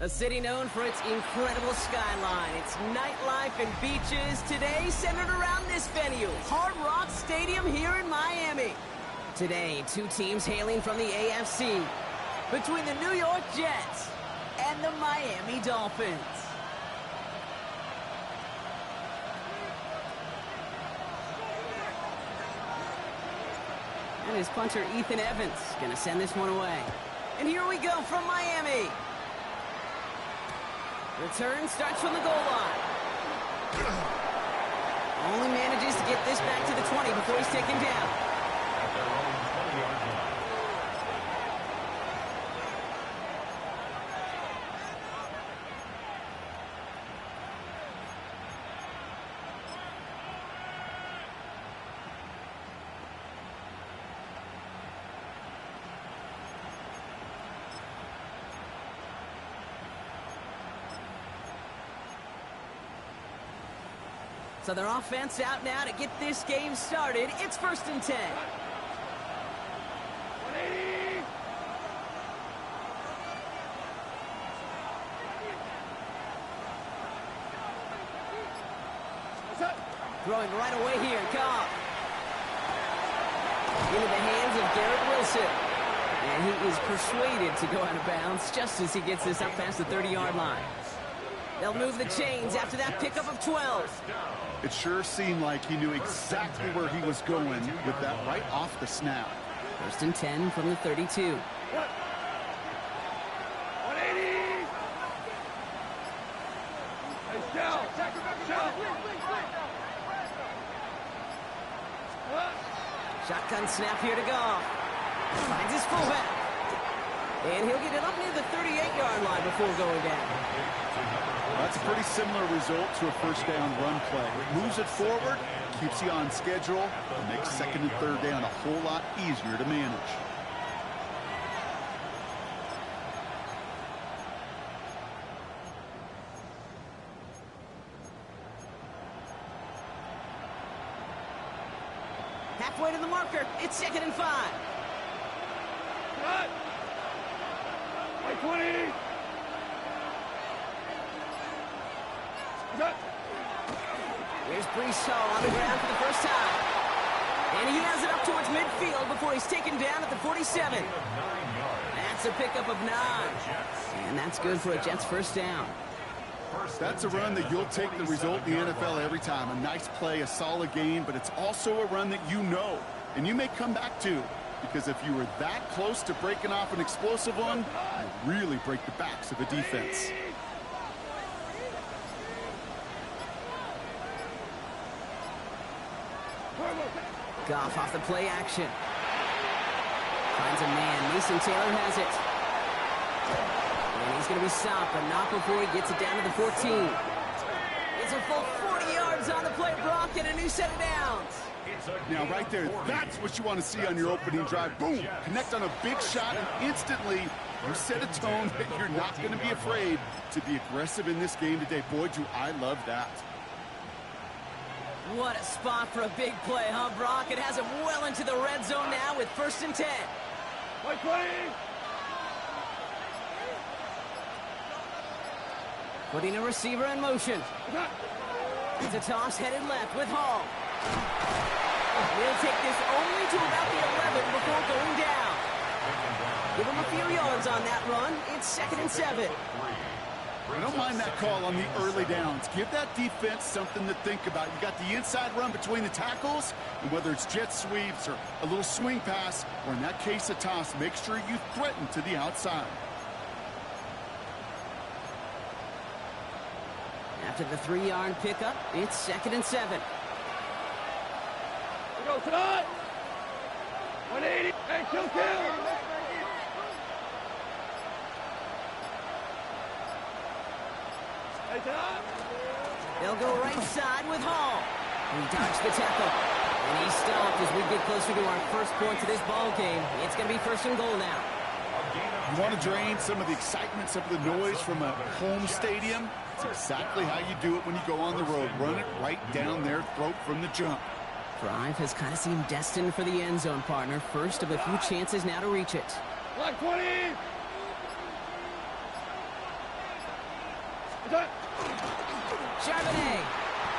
A city known for its incredible skyline, its nightlife and beaches, today centered around this venue, Hard Rock Stadium here in Miami. Today, two teams hailing from the AFC, between the New York Jets and the Miami Dolphins. And his punter, Ethan Evans, gonna send this one away. And here we go from Miami. Return starts from the goal line. Only manages to get this back to the 20 before he's taken down. At their own 20-yard line. So their offense out now to get this game started. It's 1st and 10. 180. Throwing right away here, Goff. Into the hands of Garrett Wilson. And he is persuaded to go out of bounds just as he gets this up past the 30-yard line. They'll move the chains after that pickup of 12. It sure seemed like he knew exactly where he was going with that right off the snap. 1st and 10 from the 32. 180. Hey, Shell. Shotgun snap here to Goff. Finds his fullback. And he'll get it up near the 38-yard line before going down. That's a pretty similar result to a first down run play. It moves it forward, keeps you on schedule, and makes 2nd and 3rd down a whole lot easier to manage. Halfway to the marker. It's 2nd and 5. Cut. 20. Here's Brees Hall on the ground for the first time. And he has it up towards midfield before he's taken down at the 47. That's a pickup of 9. And that's good for a Jets first down. That's a run that you'll take the result in the NFL every time. A nice play, a solid game, but it's also a run that you know and you may come back to. Because if you were that close to breaking off an explosive one, you really break the backs of the defense. Goff off the play action. Finds a man. Mason Taylor has it. And he's going to be stopped, but not before he gets it down to the 14. It's a full 40 yards on the play, Brock, and a new set of downs. Now, right there, that's what you want to see on your opening drive. Boom! Connect on a big shot, and instantly you set a tone that you're not going to be afraid to be aggressive in this game today. Boy, do I love that. What a spot for a big play, huh, Brock? It has him well into the red zone now with 1st and 10. 120. Putting a receiver in motion. It's a toss headed left with Hall. He'll take this only to about the 11 before going down. Give him a few yards on that run. It's 2nd and 7. I don't mind that call on the early downs. Give that defense something to think about. You got the inside run between the tackles, and whether it's jet sweeps or a little swing pass, or in that case a toss, make sure you threaten to the outside. After the 3-yard pickup, it's 2nd and 7. We go, cut. 180. Hey, kill. Hey, cut. They'll go right side with Hall. He dodged the tackle. And he's stopped as we get closer to our first point to this ball game. It's going to be 1st and goal now. You want to drain some of the excitement, some of the noise from a home stadium? It's exactly how you do it when you go on the road. Run it right down their throat from the jump. Drive has kind of seemed destined for the end zone, partner. First of a few chances now to reach it. Black 20. that? Charbonnet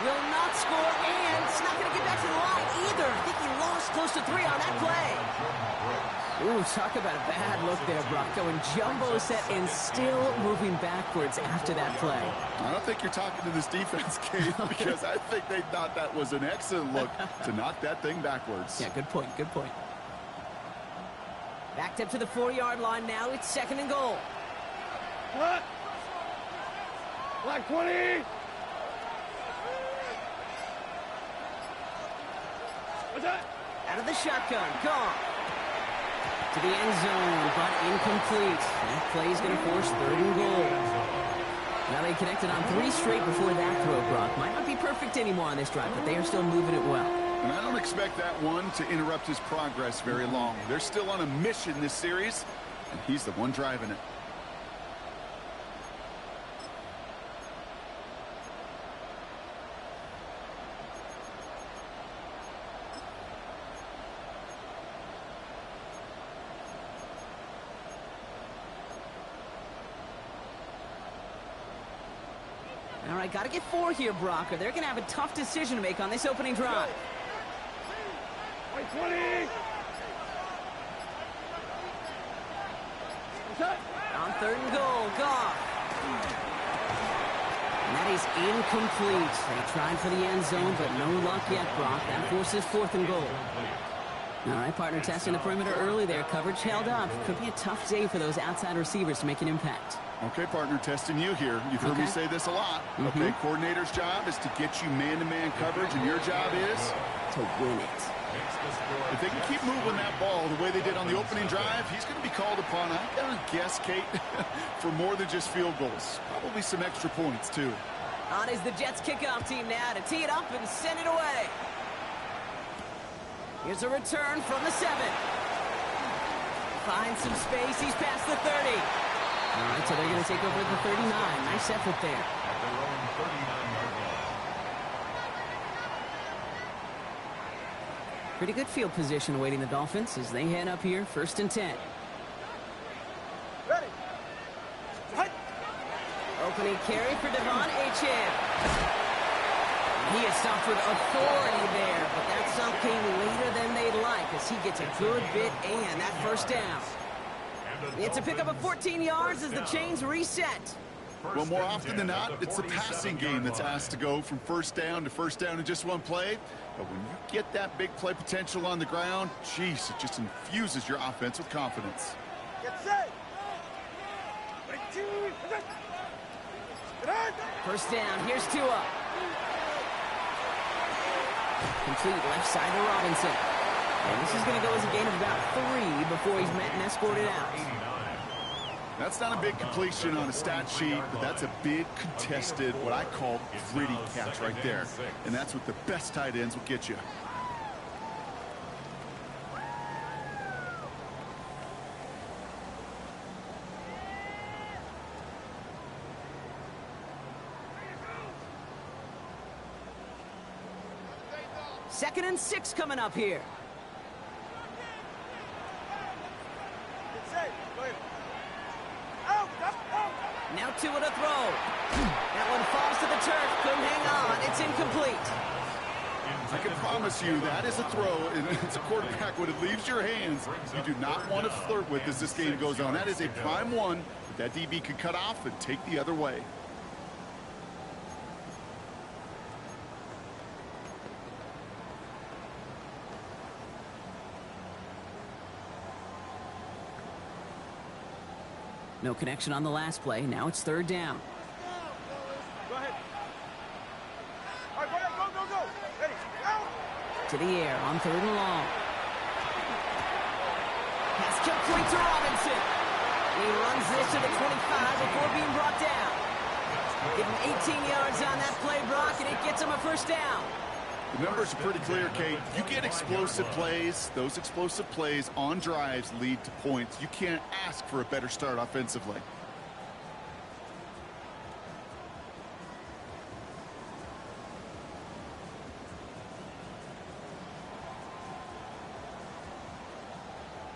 will not score, and it's not going to get back to the line either. I think he lost close to 3 on that play. Ooh, talk about a bad look there, Brock. Going jumbo set and still moving backwards after that play. I don't think you're talking to this defense, Kate, because I think they thought that was an excellent look to knock that thing backwards. Yeah, good point, good point. Backed up to the 4-yard line now. It's 2nd and goal. What? Black 20. What's that? Out of the shotgun. Gone. To the end zone, but incomplete. That play is going to force 3rd and goal. Now they connected on 3 straight before that throw, Brock. Might not be perfect anymore on this drive, but they are still moving it well. And I don't expect that one to interrupt his progress very long. They're still on a mission this series, and he's the one driving it. All right, got to get 4 here, Brock, or they're going to have a tough decision to make on this opening drive. White 20. What's that? On 3rd and goal, Goff. And that is incomplete. They tried for the end zone, but no luck yet, Brock. That forces 4th and goal. All right, partner testing the perimeter early there. Coverage held up. Could be a tough day for those outside receivers to make an impact. Okay, partner, testing you here. You've heard me say this a lot. Okay, coordinator's job is to get you man-to-man coverage, and your job is to win it. If they can keep moving that ball the way they did on the opening drive, he's going to be called upon, I gotta guess, Kate, for more than just field goals. Probably some extra points, too. On is the Jets kickoff team now to tee it up and send it away. Here's a return from the 7. Finds some space. He's past the 30. All right, so they're going to take over at the 39. Nice effort there. At their own 39-yard line. Pretty good field position awaiting the Dolphins as they head up here, 1st and 10. Ready. Hut. Opening carry for Devon Achane. He is stopped with authority there, but that stop came later than they'd like as he gets a good bit and that 1st down. It's a pickup of 14 yards as the chains reset. Well, more often than not, it's the passing game that's asked to go from 1st down to 1st down in just one play. But when you get that big play potential on the ground, geez, it just infuses your offense with confidence. Get set. 1st down, here's Tua. Complete left side to Robinson. And this is going to go as a gain of about 3 before he's met and escorted out. That's not a big completion on a stat sheet, but that's a big contested, what I call gritty catch right there. And that's what the best tight ends will get you. Second and 6 coming up here. Now Tua to throw. That one falls to the turf. Couldn't hang on. It's incomplete. I can promise you that is a throw, and it's a quarterback when it leaves your hands. You do not want to flirt with as this game goes on. That is a prime one that DB can cut off and take the other way. No connection on the last play. Now it's 3rd down. Go ahead. All right, go. Ready. Out. To the air on 3rd and long. Pass complete to Robinson. He runs this to the 25 before being brought down. Give him 18 yards on that play, Brock, and it gets him a 1st down. The numbers are pretty clear, Kate. You get explosive plays. Those explosive plays on drives lead to points. You can't ask for a better start offensively.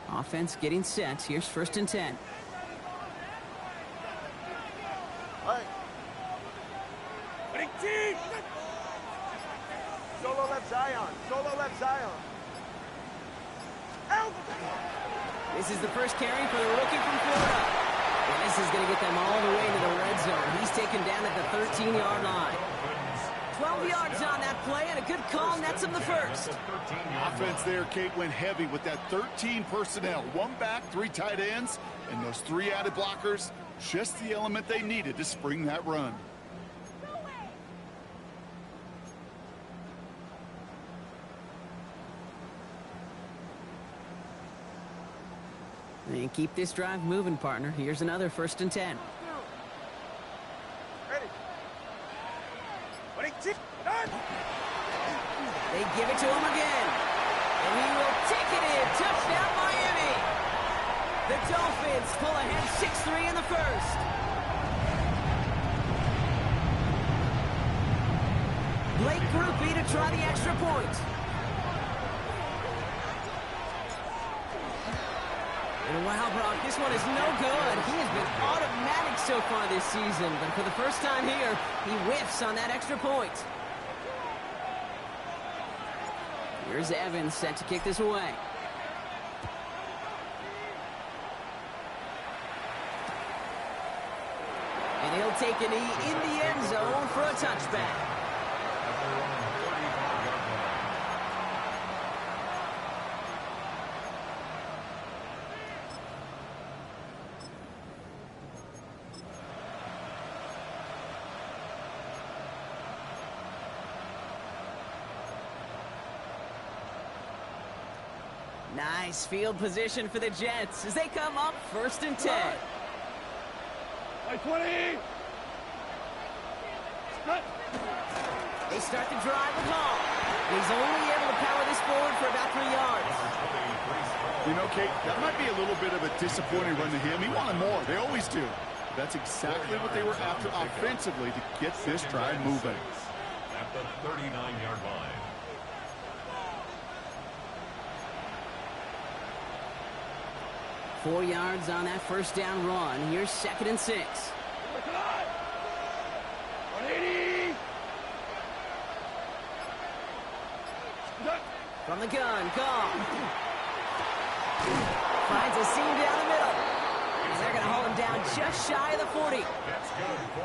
Offense getting set. Here's 1st and 10. All right. left Zion. This is the first carry for the rookie from Florida. And this is going to get them all the way into the red zone. He's taken down at the 13-yard line. 12 yards on that play, and a good call nets him the first. Offense there, Kate, went heavy with that 13 personnel. 1 back, 3 tight ends, and those 3 added blockers. Just the element they needed to spring that run. And keep this drive moving, partner. Here's another 1st and 10. Ready. They give it to him again. And he will take it in. Touchdown, Miami. The Dolphins pull ahead 6-3 in the first. Blake Groupie to try the extra point. And wow, Brock, this one is no good. He has been automatic so far this season, but for the first time here, he whiffs on that extra point. Here's Evans set to kick this away. And he'll take a knee in the end zone for a touchback. Nice field position for the Jets as they come up 1st and 10. Like 20. They start the drive with Hall. He's only able to power this forward for about 3 yards. You know, Kate, that might be a little bit of a disappointing run to him. He wanted more. They always do. That's exactly what they were after offensively to get this drive moving. At the 39-yard line. Four yards on that 1st down run. Here's 2nd and 6. 180. From the gun, Goff. Finds a seam down the middle. And they're going to hold him down just shy of the 40.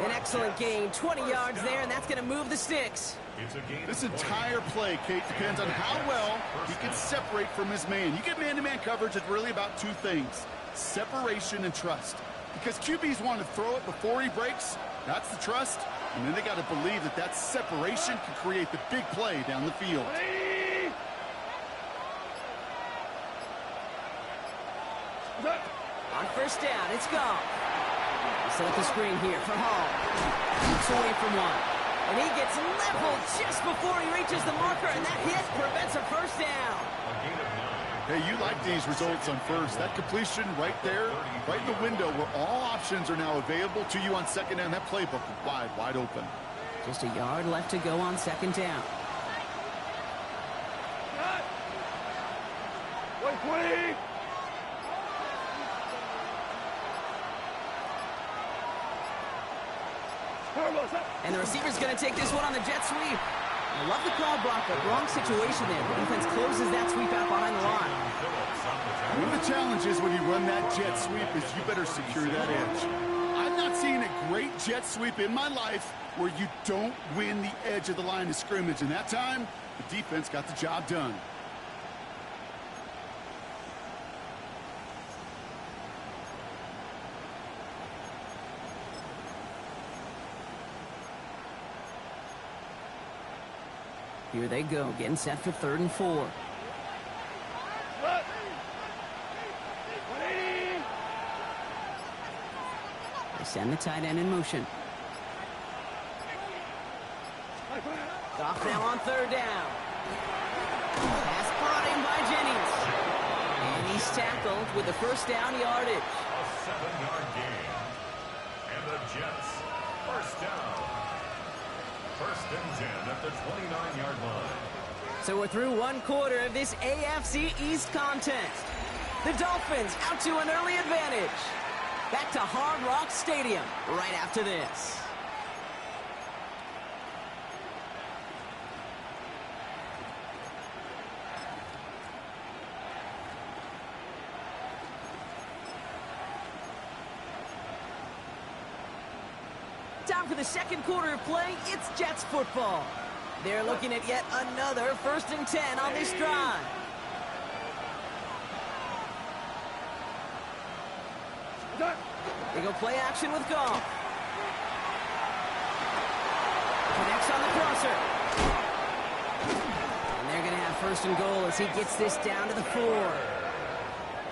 An excellent gain, 20 yards there, and that's going to move the sticks. This entire play, Kate, depends on how well he can separate from his man. You get man-to-man coverage, it's really about 2 things, separation and trust. Because QBs want to throw it before he breaks, that's the trust, and then they got to believe that that separation can create the big play down the field. On 1st down, it's Goff. Set up the screen here for Hall. Keeps away from one. And he gets leveled just before he reaches the marker, and that hit prevents a 1st down. Hey, you like these results on 1st. That completion right there, right in the window where all options are now available to you on 2nd down. That playbook is wide open. Just a yard left to go on 2nd down. 120. And the receiver's going to take this one on the jet sweep. I love the call, Brock, but wrong situation there. The defense closes that sweep out behind the line. One of the challenges when you run that jet sweep is you better secure that edge. I've not seen a great jet sweep in my life where you don't win the edge of the line of scrimmage. And that time, the defense got the job done. Here they go, getting set for 3rd and 4. They send the tight end in motion. Goff now on 3rd down. Pass brought in by Jennings. And he's tackled with the 1st down yardage. A 7-yard gain. And the Jets, 1st down. 1st and 10 at the 29-yard line. So we're through 1 quarter of this AFC East contest. The Dolphins out to an early advantage. Back to Hard Rock Stadium right after this. time for the second quarter of play. It's Jets football. They're looking at yet another 1st and 10 on this drive. They go play action with Goff. Connects on the crosser. And they're going to have 1st and goal as he gets this down to the 4.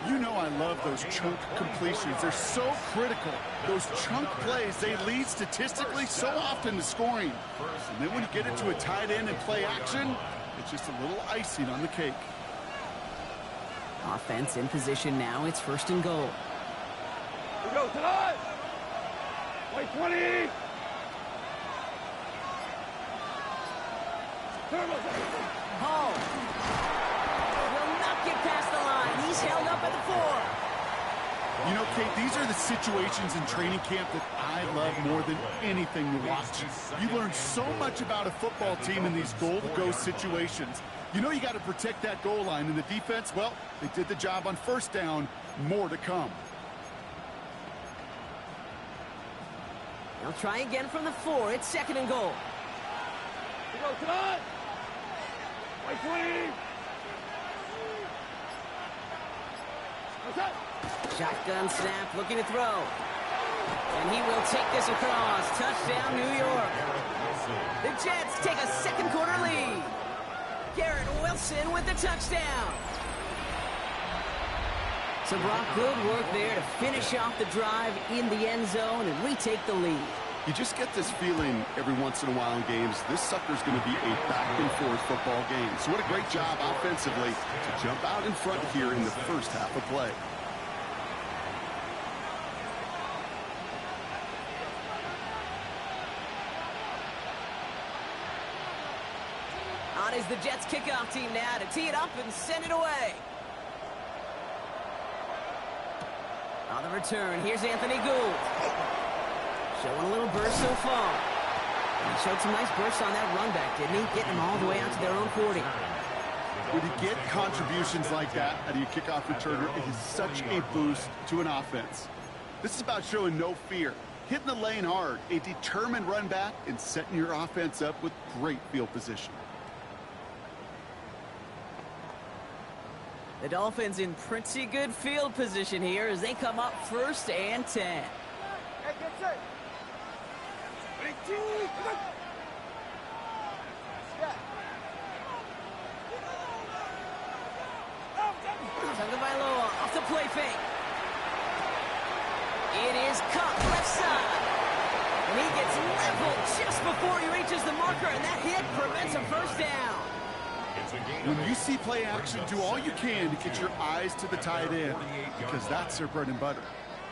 You know I love those chunk completions. They're so critical. Those chunk plays, they lead statistically so often to scoring. And then when you get it to a tight end and play action, it's just a little icing on the cake. Offense in position now. It's 1st and goal. We go tonight. White 20. Hall. Will not get past the line. He's held up at the 4. You know, Kate, these are the situations in training camp that I love more than anything to watch. You learn so much about a football team in these goal-to-go situations. You know you got to protect that goal line, and the defense, well, they did the job on 1st down. More to come. They'll try again from the 4. It's 2nd and goal. We go tonight. White 20. Shotgun snap, looking to throw. And he will take this across. Touchdown, New York. The Jets take a second quarter lead. Garrett Wilson with the touchdown. So, Brock, good work there to finish off the drive in the end zone and retake the lead. You just get this feeling every once in a while in games, this sucker's going to be a back-and-forth football game. So what a great job offensively to jump out in front here in the first half of play. On is the Jets kickoff team now to tee it up and send it away. On the return, here's Anthony Gould. Showing a little burst so far. And he showed some nice bursts on that run back, didn't he? Getting them all the way out to their own 40. When you get contributions like that out of your kickoff returner, it is such a boost to an offense. This is about showing no fear, hitting the lane hard, a determined run back, and setting your offense up with great field position. The Dolphins in pretty good field position here as they come up 1st and 10. Hey, get set. Tagovailoa off the play fake. It is Cup left side. And he gets leveled just before he reaches the marker, and that hit prevents a 1st down. When you see play action, do all you can to get your eyes to the tight end because that's their bread and butter.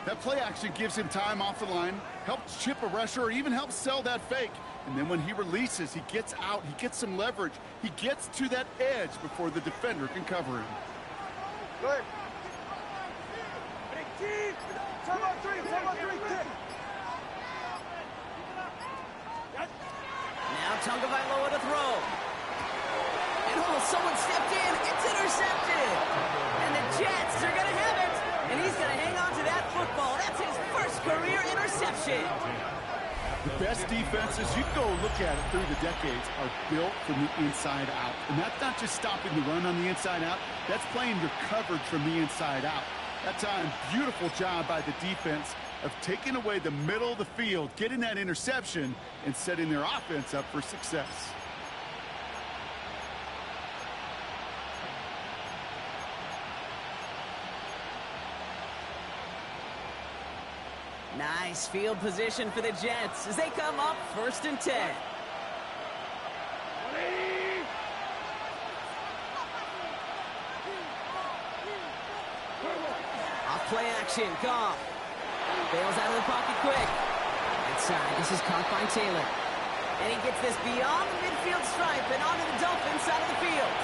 That play action gives him time off the line, helps chip a rusher, or even helps sell that fake. And then when he releases, he gets out, he gets some leverage. He gets to that edge before the defender can cover him. Good. Big team. 7-on-3, 7-on-3, kick. Now Tagovailoa to throw. And someone stepped in. It's intercepted. And the Jets are going to have it. And he's going to hang on to that football. That's his first career interception. The best defenses, you can go look at it through the decades, are built from the inside out. And that's not just stopping the run on the inside out. That's playing your coverage from the inside out. That time, beautiful job by the defense of taking away the middle of the field, getting that interception, and setting their offense up for success. Nice field position for the Jets as they come up 1st and 10. Off play action, Goff. Bails out of the pocket quick. Inside, this is caught by Taylor. And he gets this beyond the midfield stripe and onto the Dolphins side of the field.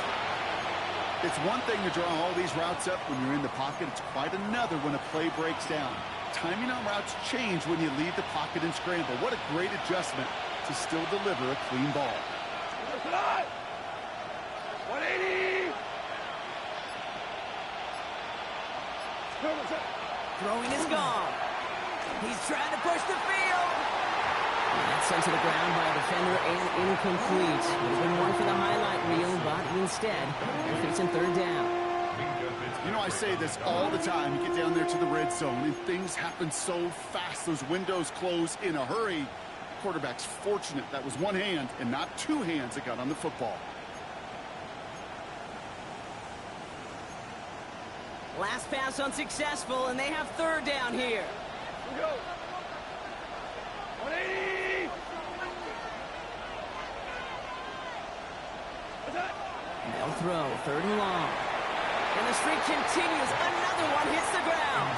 It's one thing to draw all these routes up when you're in the pocket. It's quite another when a play breaks down. Timing on routes change when you leave the pocket and scramble. What a great adjustment to still deliver a clean ball. 180. Throwing is gone. He's trying to push the field. That's sent to the ground by a defender and incomplete. Would have been one for the highlight reel, but instead, they're facing third down. You know, I say this all the time. You get down there to the red zone, and things happen so fast. Those windows close in a hurry. Quarterback's fortunate that was one hand and not two hands that got on the football. Last pass unsuccessful, and they have third down here. Go. 180. They'll throw third and long. And the streak continues. Another one hits the ground.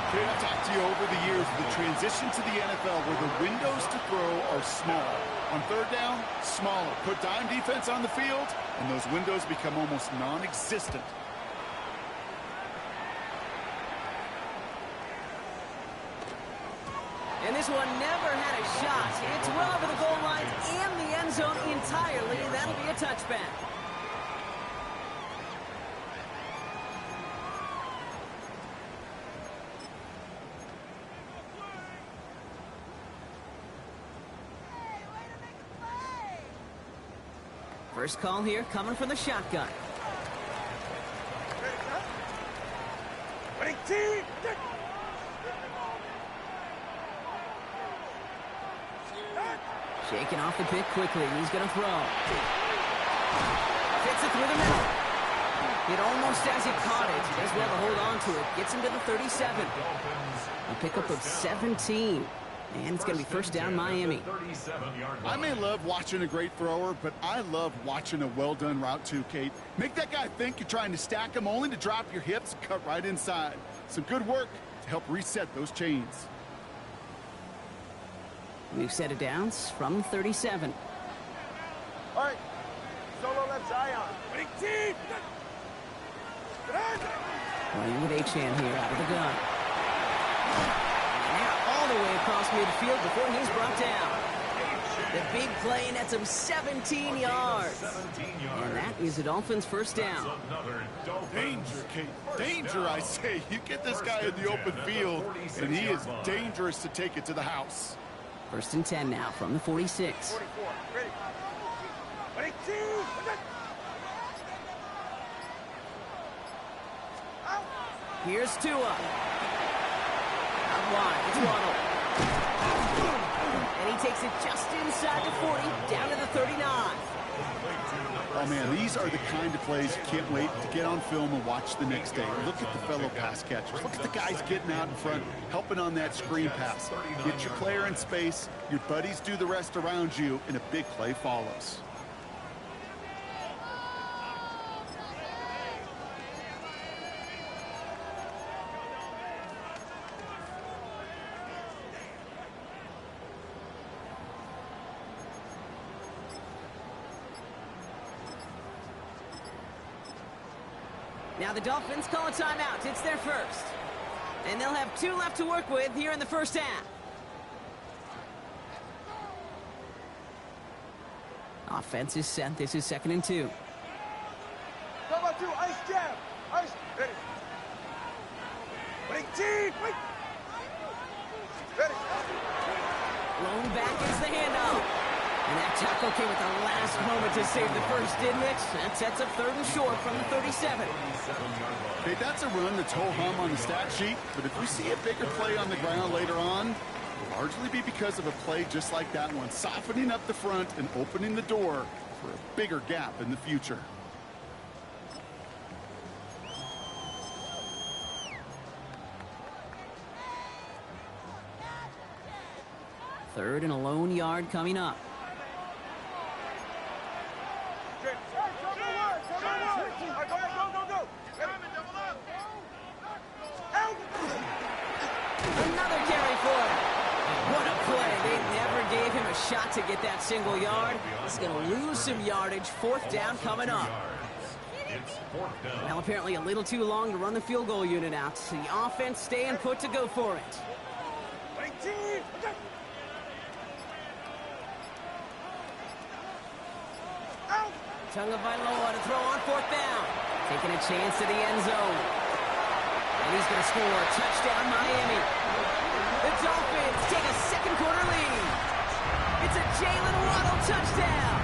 Kid, I've talked to you over the years, the transition to the NFL where the windows to throw are small. On third down, smaller. Put dime defense on the field, and those windows become almost non-existent. And this one never had a shot. It's well over the goal line and the end zone entirely. That'll be a touchback. First call here coming from the shotgun. Shaking off the pick quickly. He's going to throw. Fits it through the middle. It almost as he caught it. He does well to hold on to it. Gets him to the 37. A pickup of 17. And it's going to be first down Miami. I may love watching a great thrower, but I love watching a well-done route too, Kate. Make that guy think you're trying to stack him only to drop your hips, cut right inside. Some good work to help reset those chains. New set of downs from 37. All right. Solo left Zion. Playing with H-Chan here out of the gun. Now all the way across midfield before he's brought down. The big play nets him 17 yards. And that is the Dolphins' first down. Danger, Kate. Danger, I say. You get this guy in the open field, and he is dangerous to take it to the house. First and 10 now from the 46. 44. Ready. 22. Here's Tua. Out wide. It's Waddle. And he takes it just inside the 40, down to the 39. Oh, man, these are the kind of plays you can't wait to get on film and watch the next day. Look at the fellow pass catchers. Look at the guys getting out in front, helping on that screen pass. Get your player in space, your buddies do the rest around you, and a big play follows. Now the Dolphins call a timeout. It's their first. And they'll have 2 left to work with here in the first half. Offense is set. This is 2nd and 2. Talk about 2. Ice jab. Ice. Ready. Wait. Ready. Blown back is the handoff. And that tackle came at the last moment to save the first, didn't it? That sets up 3rd and short from the 37. Hey, that's a run that's ho-hum on the stat sheet, but if we see a bigger play on the ground later on, it'll largely be because of a play just like that one, softening up the front and opening the door for a bigger gap in the future. Third and a lone yard coming up. Another carry for him. What a play. They never gave him a shot to get that single yard. He's going to lose some yardage. 4th down coming up. Well, apparently a little too long to run the field goal unit out. The offense staying put to go for it. Tagovailoa to throw on 4th down. Taking a chance to the end zone. And he's going to score. Touchdown, Miami. The Dolphins take a second quarter lead. It's a Jalen Waddle touchdown.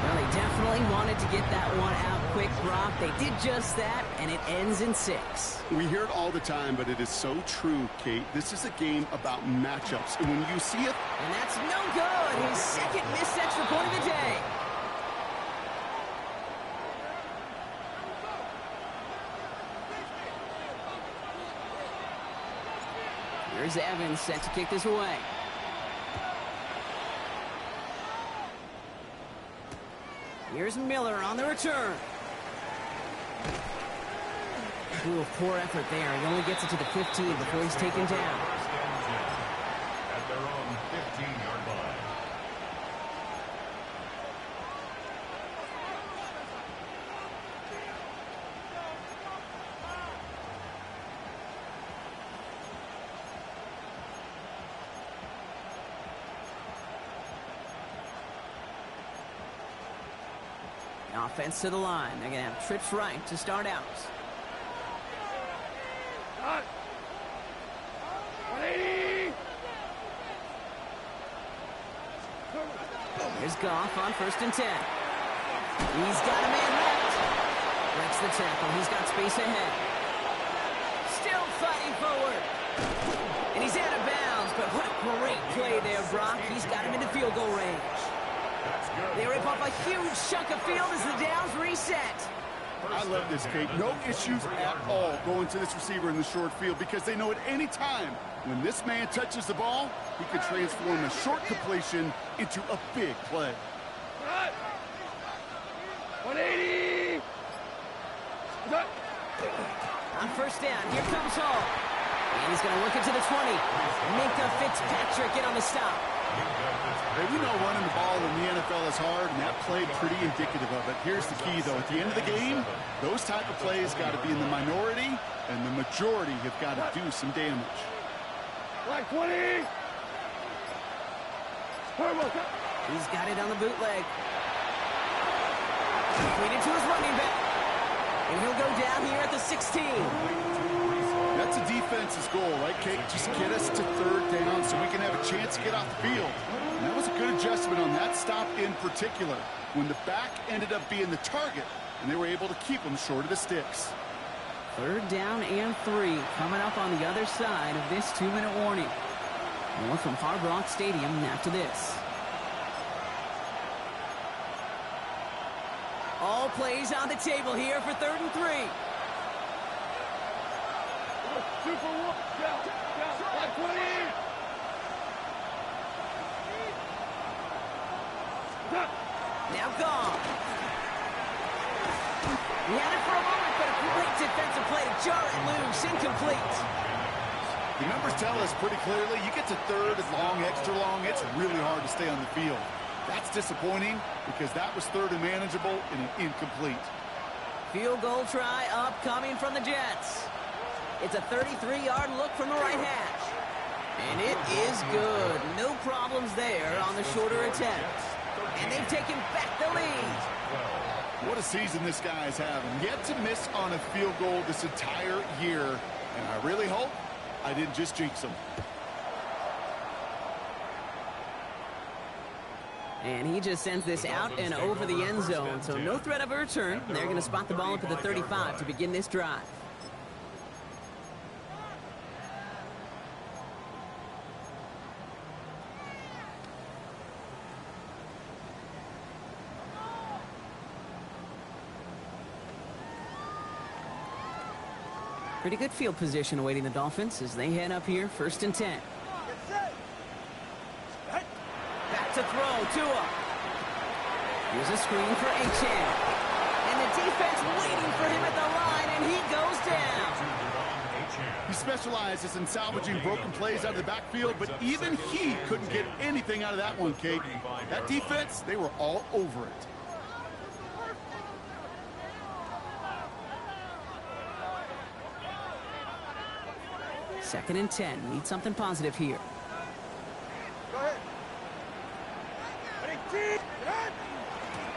Well, they definitely wanted to get that one out quick, Brock. They did just that, and it ends in 6. We hear it all the time, but it is so true, Kate. This is a game about matchups, and when you see it... And that's no good. His second missed extra point of the day. Here's Evans set to kick this away. Here's Miller on the return. Ooh, poor effort there. He only gets it to the 15 before he's taken down. First and 10 at their own 15-yard line. Offense to the line. They're going to have trips right to start out. Cut. 180. Here's Goff on 1st and 10. He's got a man left. Breaks the tackle. He's got space ahead. Still fighting forward. And he's out of bounds, but what a great play there, Brock. He's got him into field goal range. They rip off a huge chunk of field as the downs reset. I love this, Kate. No issues at all going to this receiver in the short field because they know at any time when this man touches the ball, he could transform a short completion into a big play. Cut. 180. Cut. On 1st down, here comes Hall. And he's going to work it to the 20. Minka Fitzpatrick in on the stop. Hey, we know running the ball in the NFL is hard, and that play pretty indicative of it. Here's the key, though. At the end of the game, those type of plays got to be in the minority, and the majority have got to do some damage. Like 20. He's got it on the bootleg. Completed to his running back. And he'll go down here at the 16. That's a defense's goal, right, Kate? Just get us to 3rd down so we can have a chance to get off the field. And that was a good adjustment on that stop in particular, when the back ended up being the target, and they were able to keep him short of the sticks. 3rd down and 3 coming up on the other side of this 2-minute warning. More from Hard Rock Stadium after this. All plays on the table here for 3rd and 3. 2 for 1. Down. Like 20. Cut. Now gone. He had it for a moment, but a great defensive play to jar it loose. Incomplete. The numbers tell us pretty clearly, you get to 3rd and long, extra long, it's really hard to stay on the field. That's disappointing because that was 3rd and manageable and an incomplete. Field goal try upcoming from the Jets. It's a 33-yard look from the right hash. And it is good. No problems there on the shorter attempt. And they've taken back the lead. What a season this guy is having. Yet to miss on a field goal this entire year. And I really hope I didn't just jinx him. And he just sends this out and over the end zone. So no threat of a return. They're going to spot the ball up at the 35 to begin this drive. Pretty good field position awaiting the Dolphins as they head up here, 1st and 10. Back to throw, Tua. Here's a screen for Achane. And the defense waiting for him at the line, and he goes down. He specializes in salvaging broken plays out of the backfield, but even he couldn't get anything out of that one, Kate. That defense, they were all over it. Second and 10. Need something positive here. Go ahead.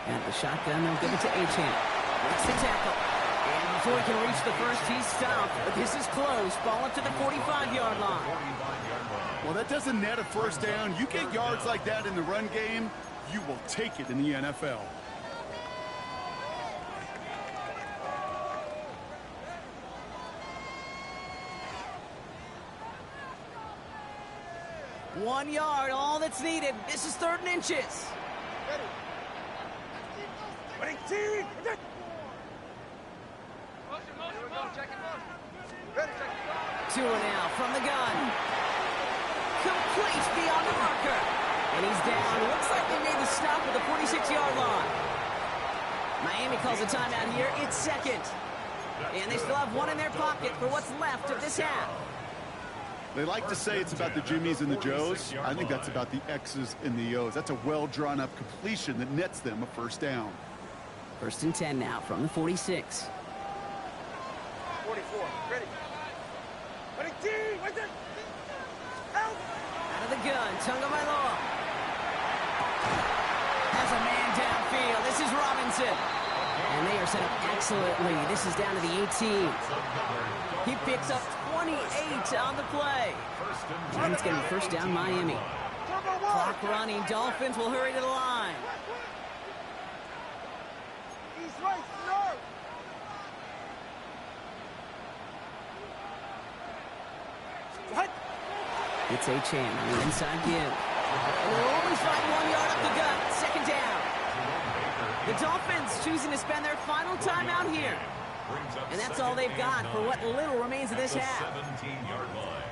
And the shotgun, they'll give it to Achane. Breaks the tackle. And Before he can reach the first, he's stopped. But this is close. Ball up to the 45-yard line. Well, that doesn't net a first down. You get yards like that in the run game, you will take it in the NFL. One yard, all that's needed. This is 3rd and inches. Tua now from the gun. Complete beyond the marker. And he's down. Looks like they made the stop at the 46-yard line. Miami calls a timeout here. It's 2nd. And they still have one in their pocket for what's left of this half. They like to say it's about the Jimmies and the Joes. I think that's about the X's and the O's. That's a well-drawn-up completion that nets them a first down. 1st and 10 now from the 46. 44. Ready. Out of the gun, Tagovailoa. Has a man downfield. This is Robinson. And they are set up excellently. This is down to the 18. He picks up 28 on the play. And it's going to be first down Miami. Clock running. Dolphins will hurry to the line. East right, north. What? It's Achane on the inside give. And they'll only find 1 yard up the gut. 2nd down. The Dolphins choosing to spend their final timeout here. And that's all they've got for what little remains of this half.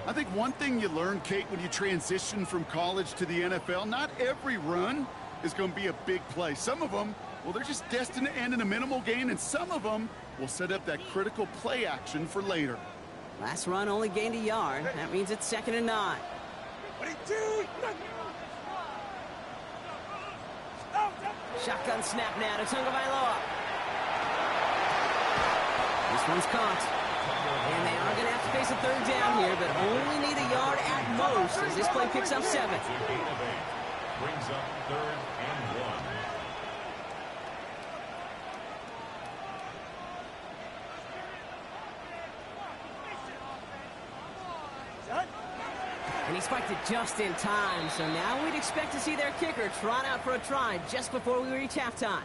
I think one thing you learn, Kate, when you transition from college to the NFL, not every run is going to be a big play. Some of them, well, they're just destined to end in a minimal gain, and some of them will set up that critical play action for later. Last run only gained a yard. That means it's 2nd and 9. What are you doing? Shotgun snap now to Tagovailoa. This one's caught. And they are going to have to face a 3rd down here, but only need a yard at most as this play picks up 7. Brings up 3rd and 1. And he spiked it just in time, so now we'd expect to see their kicker trot out for a try just before we reach halftime.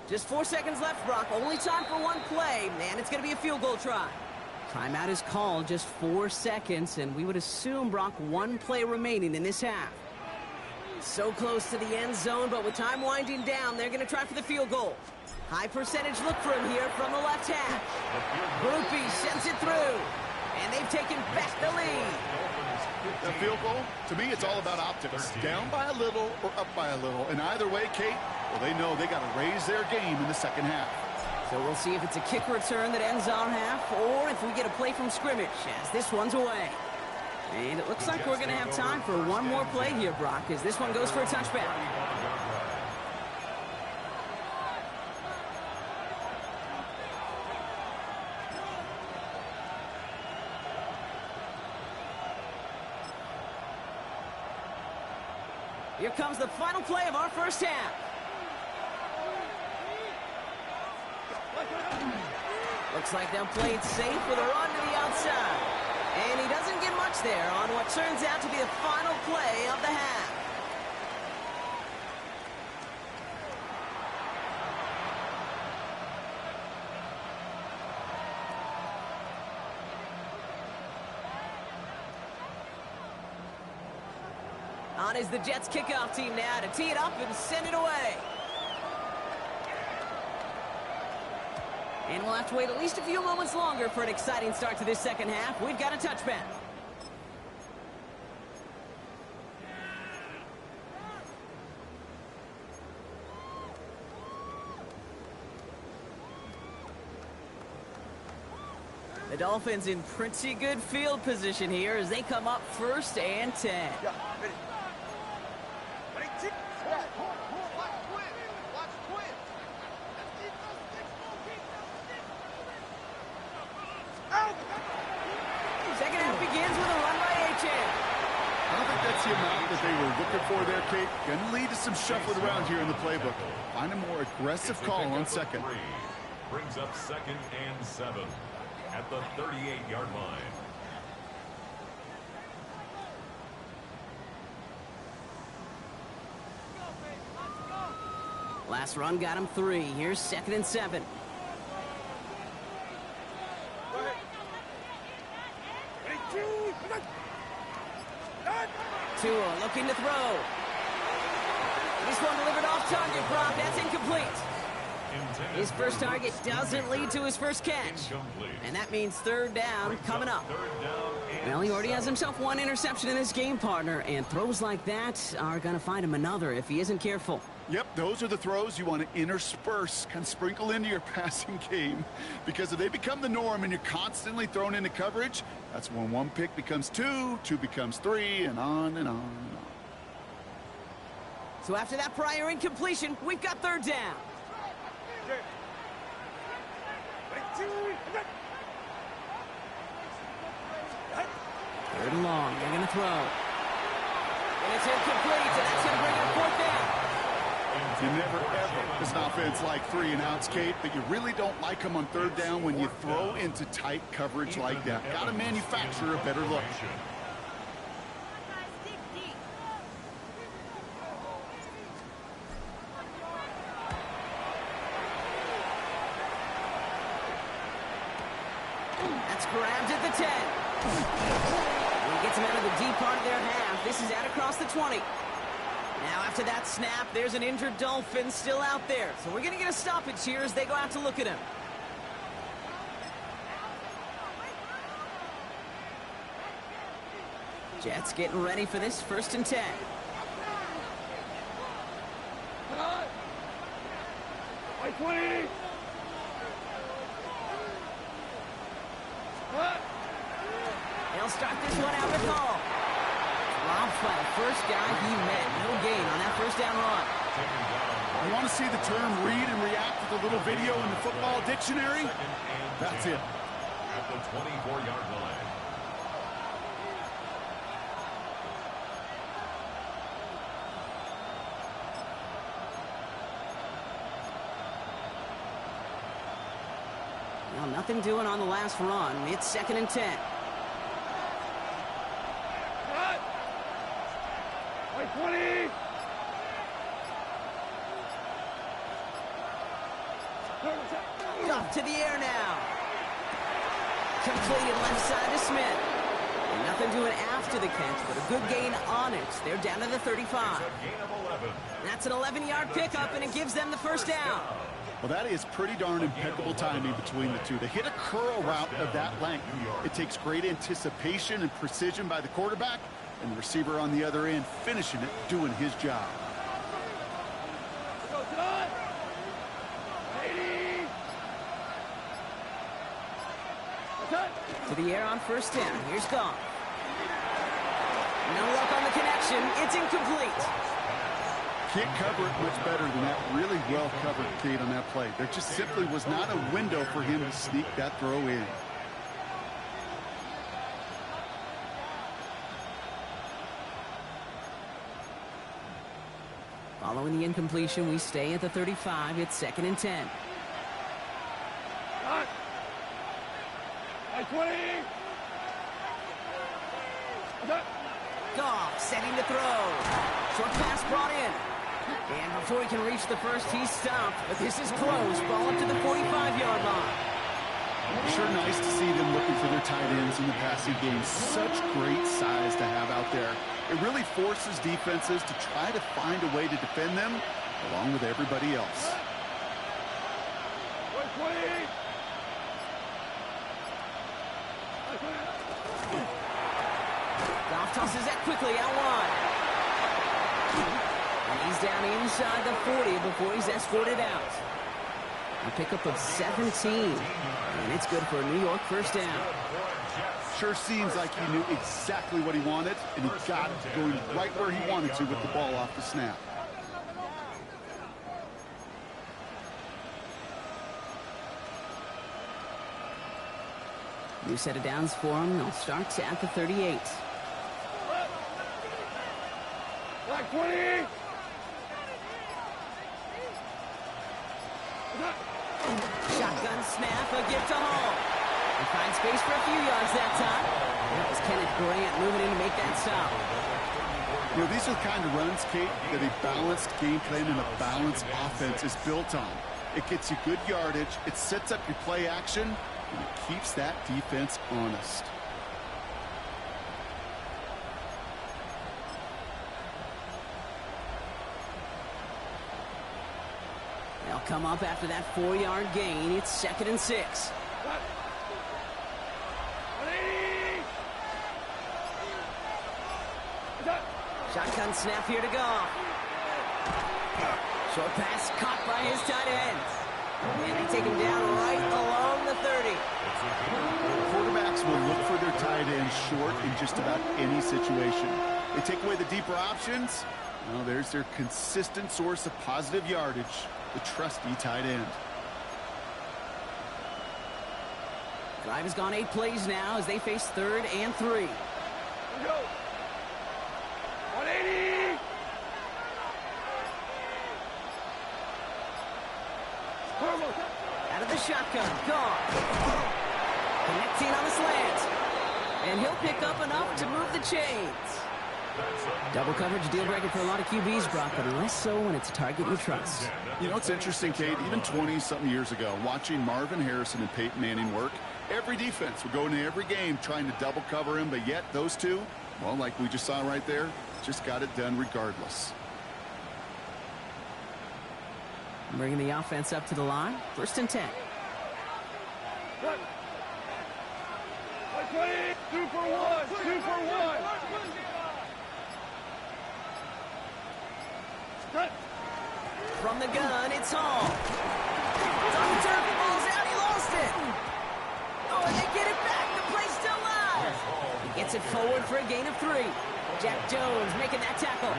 Just 4 seconds left, Brock. Only time for one play, and it's going to be a field goal try. Timeout is called, just 4 seconds, and we would assume, Brock, one play remaining in this half. So close to the end zone, but with time winding down, they're going to try for the field goal. High percentage look for him here from the left half. Groupie sends it through, and they've taken back the lead. The field goal, to me, it's all about optics. Down by a little or up by a little. And either way, Kate, well, they know they got to raise their game in the second half. So we'll see if it's a kick return that ends our half or if we get a play from scrimmage as this one's away. And it looks like we're going to have time for one more play here, Brock, as this one goes for a touchback. Here comes the final play of our first half. Looks like they'll play it safe with a run to the outside. And he doesn't get much there on what turns out to be the final play of the half. On is the Jets kickoff team now to tee it up and send it away. And we'll have to wait at least a few moments longer for an exciting start to this second half. We've got a touchback. The Dolphins in pretty good field position here as they come up 1st and 10. Yeah, ready. Out! Second half begins with a run by Achane. I don't think that's the amount that they were looking for there, Kate. Going to lead to some shuffling around here in the playbook. Find a more aggressive call on second. Brings up 2nd and 7 at the 38-yard line. Last run got him 3. Here's 2nd and 7. Tua looking to throw. This one delivered off target, Brock. That's incomplete. His first target doesn't lead to his first catch. And that means 3rd down coming up. Well, he already has himself 1 interception in this game, partner, and throws like that are going to find him another if he isn't careful. Yep, those are the throws you want to intersperse, kind of sprinkle into your passing game. Because if they become the norm and you're constantly thrown into coverage, that's when 1 pick becomes 2, 2 becomes 3, and on and on and on. So after that prior incompletion, we've got 3rd down. 3rd and long, they're going to throw. And it's incomplete, and that's going to bring up 4th down. You never, ever, as an offense, like 3 and outs, Kate, but you really don't like them on 3rd down when you throw into tight coverage like that. Got to manufacture a better look. That's grabbed at the 10. And he gets him out of the deep part of their half. This is out across the 20. Now after that snap, there's an injured Dolphin still out there. So we're going to get a stoppage here as they go out to look at him. Jets getting ready for this 1st and 10. They'll start this one out with Hall. Robbed by the first guy he met. No gain on that 1st down run. You want to see the term read and react to the little video in the football dictionary? That's it. At the 24-yard line. Well, nothing doing on the last run. It's 2nd and 10. Up to the air now. Completed left side to Smith. And nothing doing after the catch, but a good gain on it. They're down to the 35. That's an 11-yard pickup, and it gives them the 1st down. Well, that is pretty darn impeccable timing between the two. To hit a curl route of that length, it takes great anticipation and precision by the quarterback, and the receiver on the other end finishing it, doing his job. To the air on 1st down. Here's Goff. No luck on the connection. It's incomplete. Can't cover it much better than that. Really well covered, Kate, on that play. There just simply was not a window for him to sneak that throw in. Following the incompletion, we stay at the 35. It's 2nd and 10. Goff setting to throw. Short pass brought in. And before he can reach the 1st, he's stopped. But this is close. Ball up to the 45-yard line. Sure nice to see them looking for their tight ends in the passing game. Such great size to have out there. It really forces defenses to try to find a way to defend them along with everybody else. Goff tosses that quickly out wide. And he's down inside the 40 before he's escorted out. A pickup of 17. And it's good for a New York 1st down. Sure seems like he knew exactly what he wanted, and he got it going right where he wanted to with the ball off the snap. New set of downs for him. They'll start at the 38. Back 20. Shotgun snap, a gift to Hall. He finds space for a few yards that time. That was Kenneth Grant moving in to make that stop. You know, these are the kind of runs, Kate, that a balanced game plan and a balanced offense is built on. It gets you good yardage, it sets up your play action, and it keeps that defense honest. They'll come up after that 4-yard gain. It's 2nd and 6. Shotgun snap here to go. Short pass caught by his tight ends. And they take him down right along the 30. Quarterbacks will look for their tight end short in just about any situation. They take away the deeper options. Well, there's their consistent source of positive yardage, the trusty tight end. Drive has gone 8 plays now as they face 3rd and 3. Go. 180. Out of the shotgun, gone. Connecting on the slant. And he'll pick up enough to move the chains. Double coverage deal breaker for a lot of QBs, Brock, but less so when it's a target you trust. You know, it's interesting, Kate, even 20-something years ago, watching Marvin Harrison and Peyton Manning work, every defense would go into every game trying to double cover him, but yet those two, well, like we just saw right there, just got it done regardless. Bringing the offense up to the line. 1st and 10. 20. 2 for 1. 2 for 1. From the gun, it's Hall. It's on the turf, the ball's out, he lost it. Oh, and they get it back, the play's still live. He gets it forward for a gain of 3. Jack Jones making that tackle.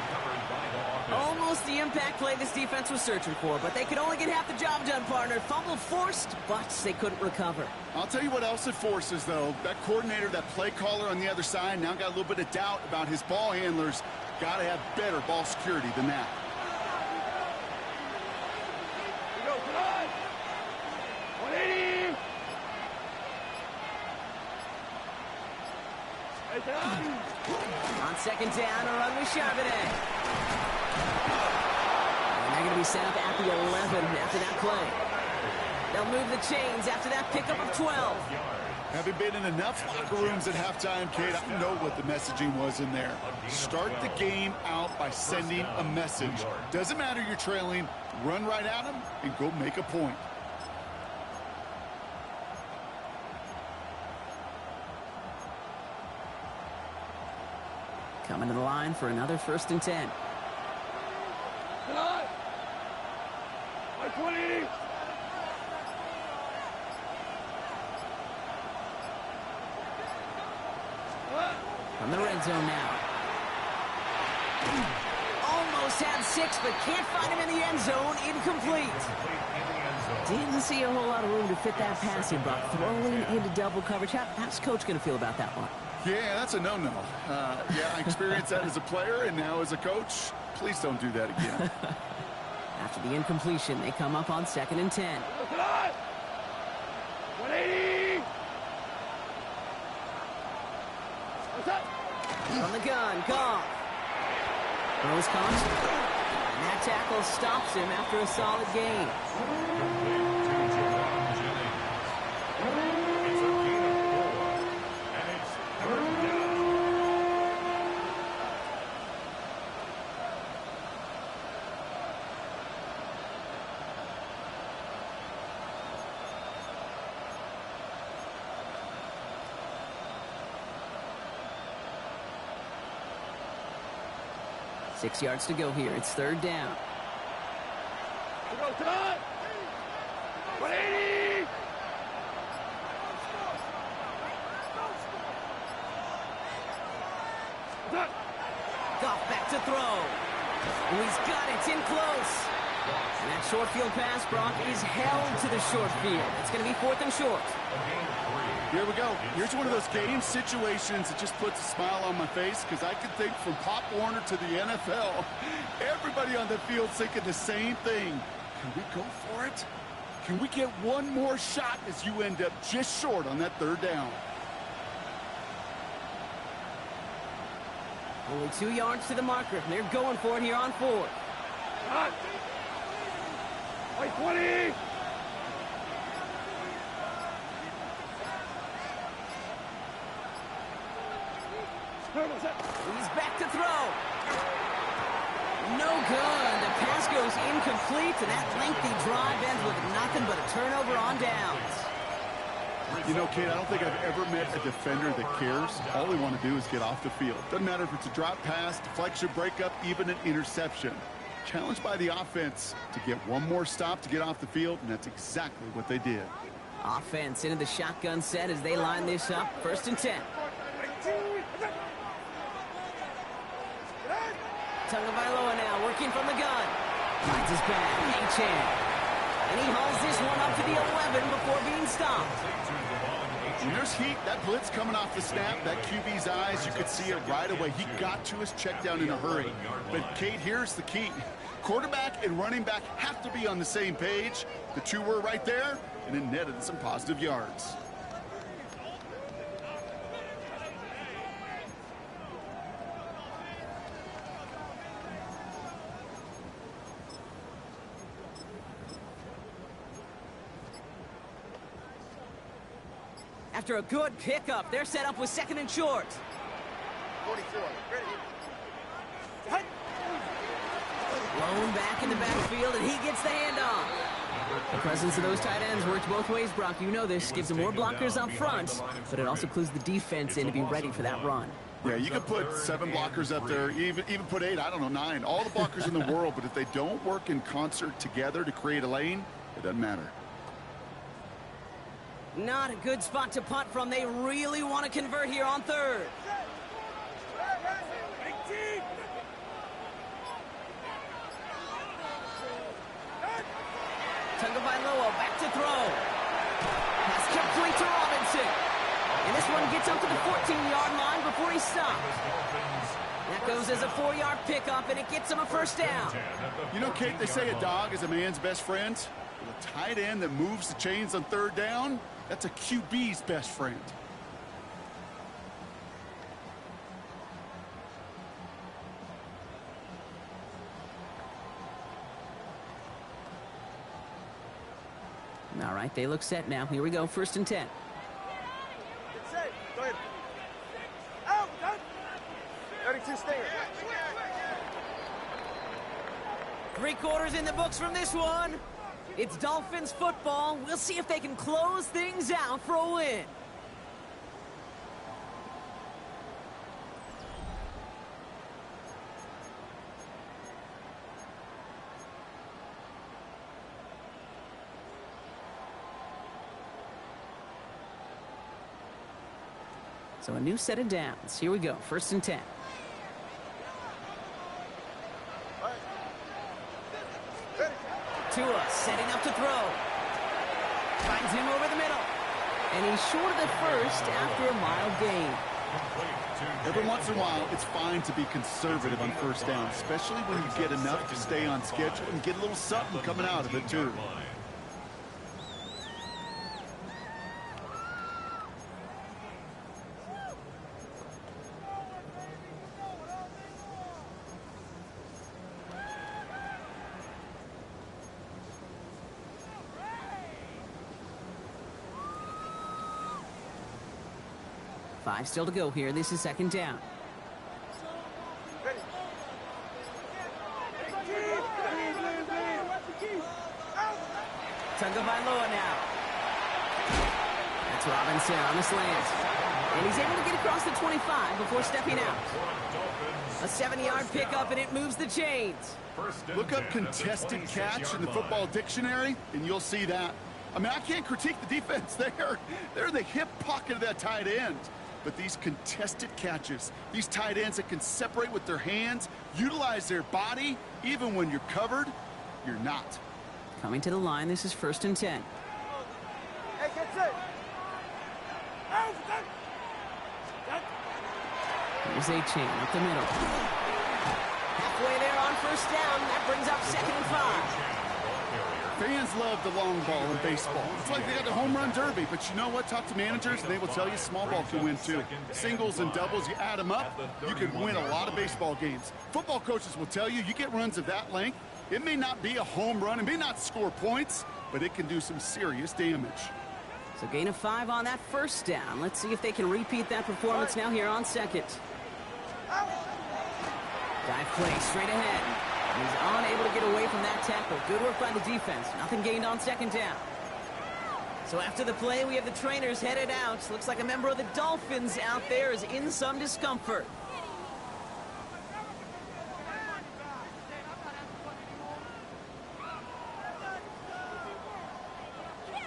Almost the impact play this defense was searching for, but they could only get half the job done, partner. Fumble forced, but they couldn't recover. I'll tell you what else it forces, though. That coordinator, that play caller on the other side, now got a little bit of doubt about his ball handlers. Got to have better ball security than that. Go, come on. 180. On 2nd down, a run with Charbonnet. And they're going to be set up at the 11 after that play. They'll move the chains after that pickup of 12. Having been in enough locker rooms at halftime, Kate, I know what the messaging was in there. Start the game out by sending a message. Doesn't matter you're trailing, run right at them and go make a point. Coming to the line for another 1st and 10. Come on. 120. From the red zone now. Almost had 6, but can't find him in the end zone. Incomplete. Didn't see a whole lot of room to fit that pass in, Brock. Throwing into double coverage. How's Coach going to feel about that one? Yeah, that's a no-no. Yeah, I experienced that as a player and now as a coach. Please don't do that again. After the incompletion, they come up on 2nd and 10. 180. What's up? From the gun, Goff. Throws caution. And that tackle stops him after a solid gain. Six yards to go here. It's 3rd down. Go, Todd. 180. Goff back to throw. Oh, he's got it. It's in close. And that short field pass, Brock, is held to the short field. It's going to be 4th and short. Here we go. Here's one of those game situations that just puts a smile on my face because I can think from Pop Warner to the NFL, everybody on the field thinking the same thing. Can we go for it? Can we get one more shot as you end up just short on that 3rd down? Only 2 yards to the marker. They're going for it here on 4th. Hot. Like 20. He's back to throw. No good. The pass goes incomplete, and that lengthy drive ends with nothing but a turnover on downs. You know, Kate, I don't think I've ever met a defender that cares. All they want to do is get off the field. Doesn't matter if it's a drop pass, deflection, breakup, even an interception. Challenged by the offense to get one more stop to get off the field, and that's exactly what they did. Offense into the shotgun set as they line this up. 1st and 10. Tagovailoa now working from the gun. Finds his back. H-hand. And he hauls this one up to the 11 before being stopped. When there's heat, that blitz coming off the snap, that QB's eyes, you could see it right away. He got to his check down in a hurry. But, Kate, here's the key. Quarterback and running back have to be on the same page. The two were right there, and it netted some positive yards. After a good pickup, they're set up with 2nd and short. 44. Blown back in the backfield, and he gets the handoff. The presence of those tight ends works both ways, Brock. You know this. Gives them more blockers up front, but it also clues the defense in to be ready for that run. Yeah, you could put 7 blockers up there, even put 8, I don't know, 9. All the blockers in the world, but if they don't work in concert together to create a lane, it doesn't matter. Not a good spot to punt from. They really want to convert here on 3rd. Tagovailoa back to throw. Pass complete to Robinson. And this one gets up to the 14-yard line before he stops. That goes as a 4-yard pickup, and it gets him a 1st down. You know, Kate, they say a dog is a man's best friend. Well, a tight end that moves the chains on 3rd down, that's a QB's best friend. All right, they look set now. Here we go, 1st and 10. Get safe. Go ahead. Out. 32 stinger. 3 quarters in the books from this one. It's Dolphins football. We'll see if they can close things out for a win. So a new set of downs. Here we go, 1st and 10. Tua setting up to throw. Finds him over the middle. And he's short of the 1st after a mild gain. Every once in a while, it's fine to be conservative on 1st down, especially when you get enough to stay on schedule and get a little something coming out of it, too. Five still to go here. This is 2nd down. Tagovailoa now. That's Robinson on the slant. And he's able to get across the 25 before stepping out. A 7-yard pickup, and it moves the chains. Look up contested catch in the football dictionary, and you'll see that. I mean, I can't critique the defense there. They're the hip pocket of that tight end. But these contested catches, these tight ends that can separate with their hands, utilize their body, even when you're covered, you're not. Coming to the line, this is 1st and 10. Hey, get set. Here's A-Chain up the middle. Halfway there on 1st down. That brings up 2nd and 5. Fans love the long ball in baseball. It's like they got the home run derby, but you know what? Talk to managers, and they will tell you small ball can win too. Singles and doubles, you add them up, you can win a lot of baseball games. Football coaches will tell you, you get runs of that length, it may not be a home run, it may not score points, but it can do some serious damage. So gain of 5 on that 1st down. Let's see if they can repeat that performance now here on 2nd. Dive play straight ahead. He's unable to get away from that tackle. Good work by the defense. Nothing gained on 2nd down. So after the play, we have the trainers headed out. Looks like a member of the Dolphins out there is in some discomfort.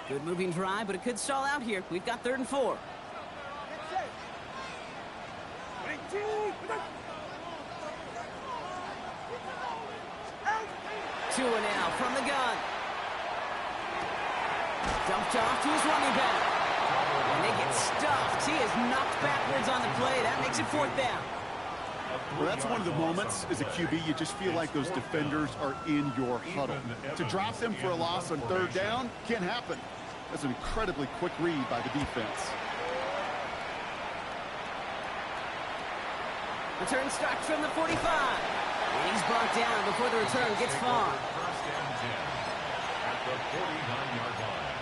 Good moving drive, but it could stall out here. We've got 3rd and 4. 2 and out from the gun. Dumped off to his running back. And they get stuffed. He is knocked backwards on the play. That makes it 4th down. Well, that's one of the moments as a QB, you just feel like those defenders are in your huddle. To drop them for a loss on 3rd down can't happen. That's an incredibly quick read by the defense. Return starts from the 45. And he's brought down before the return gets far. 1st and 10 at the 49-yard line.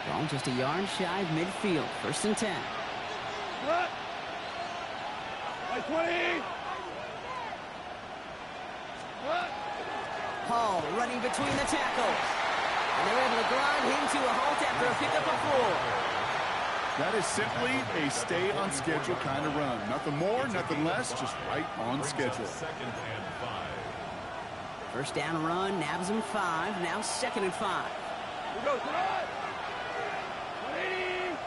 Ball just a yard shy of midfield. 1st and 10. What? 20. What? Hall running between the tackles. And they're able to grind him to a halt after a pickup of 4. That is simply a stay on schedule kind of run. Nothing more, nothing less, just right on schedule. 2nd and 5. 1st down run, nabs him 5. Now 2nd and 5. We go tonight. 180.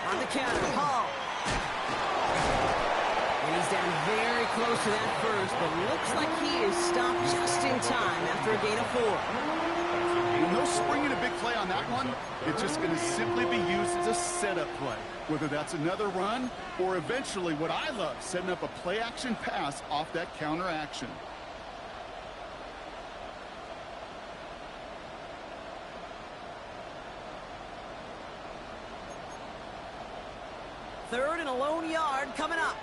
On the counter, Hall. And he's down very close to that 1st, but looks like he is stopped just in time after a gain of 4. No springing a big play on that one. It's just going to simply be used as a setup play. Whether that's another run or eventually what I love, setting up a play-action pass off that counter action. Third and a lone yard coming up.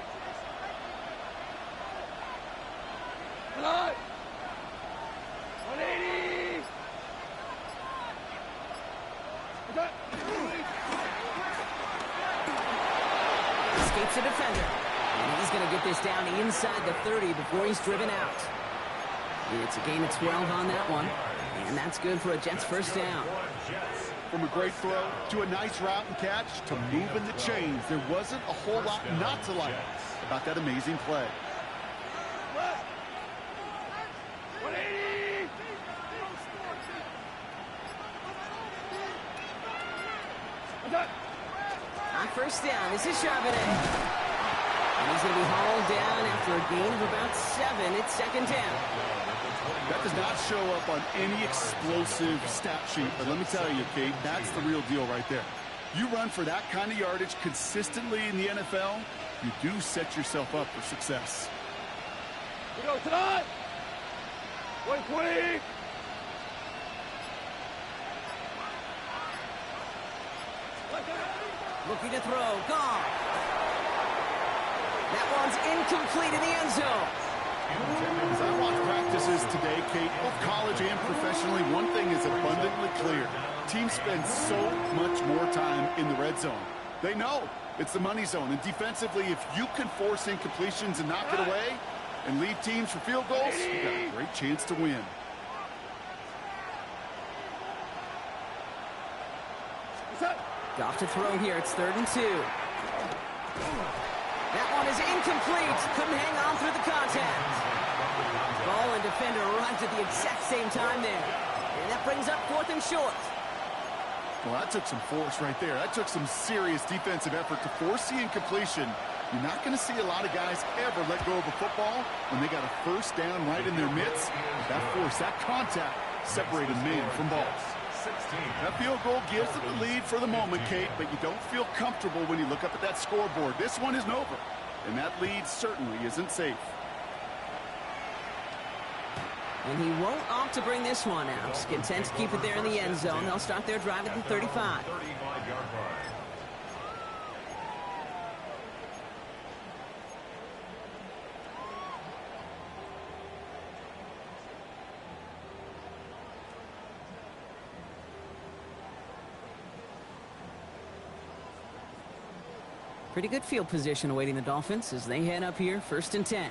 Tonight. 180. Escapes a defender. And he's going to get this down inside the 30 before he's driven out. It's a gain of 12 on that one. And that's good for a Jets 1st down. From a great throw to a nice route and catch to moving the chains, there wasn't a whole lot not to like about that amazing play. 180. On 1st down, this is Charbonnet. And he's going to be hauled down after a gain of about 7. It's 2nd down. That does not show up on any explosive stat sheet, but let me tell you, Kate, that's the real deal right there. You run for that kind of yardage consistently in the NFL, you do set yourself up for success. We go tonight. 120. Looking to throw. Gone. That one's incomplete in the end zone. As I watch practices today, Kate, both college and professionally, one thing is abundantly clear. Teams spend so much more time in the red zone. They know it's the money zone. And defensively, if you can force incompletions and knock it away and lead teams for field goals, you've got a great chance to win. Off to throw here. It's 3rd and 2. That one is incomplete. Couldn't hang on through the contact. Ball and defender arrived at the exact same time there. And that brings up 4th and short. Well, that took some force right there. That took some serious defensive effort to force the incompletion. You're not going to see a lot of guys ever let go of a football when they got a first down right in their midst. That force, that contact, separated man from ball. That field goal gives them the lead for the moment, Kate, but you don't feel comfortable when you look up at that scoreboard. This one isn't over, and that lead certainly isn't safe. And he won't opt to bring this one out. Just content to keep it there in the end zone. They'll start their drive at the 35. Pretty good field position awaiting the Dolphins as they head up here, 1st and 10.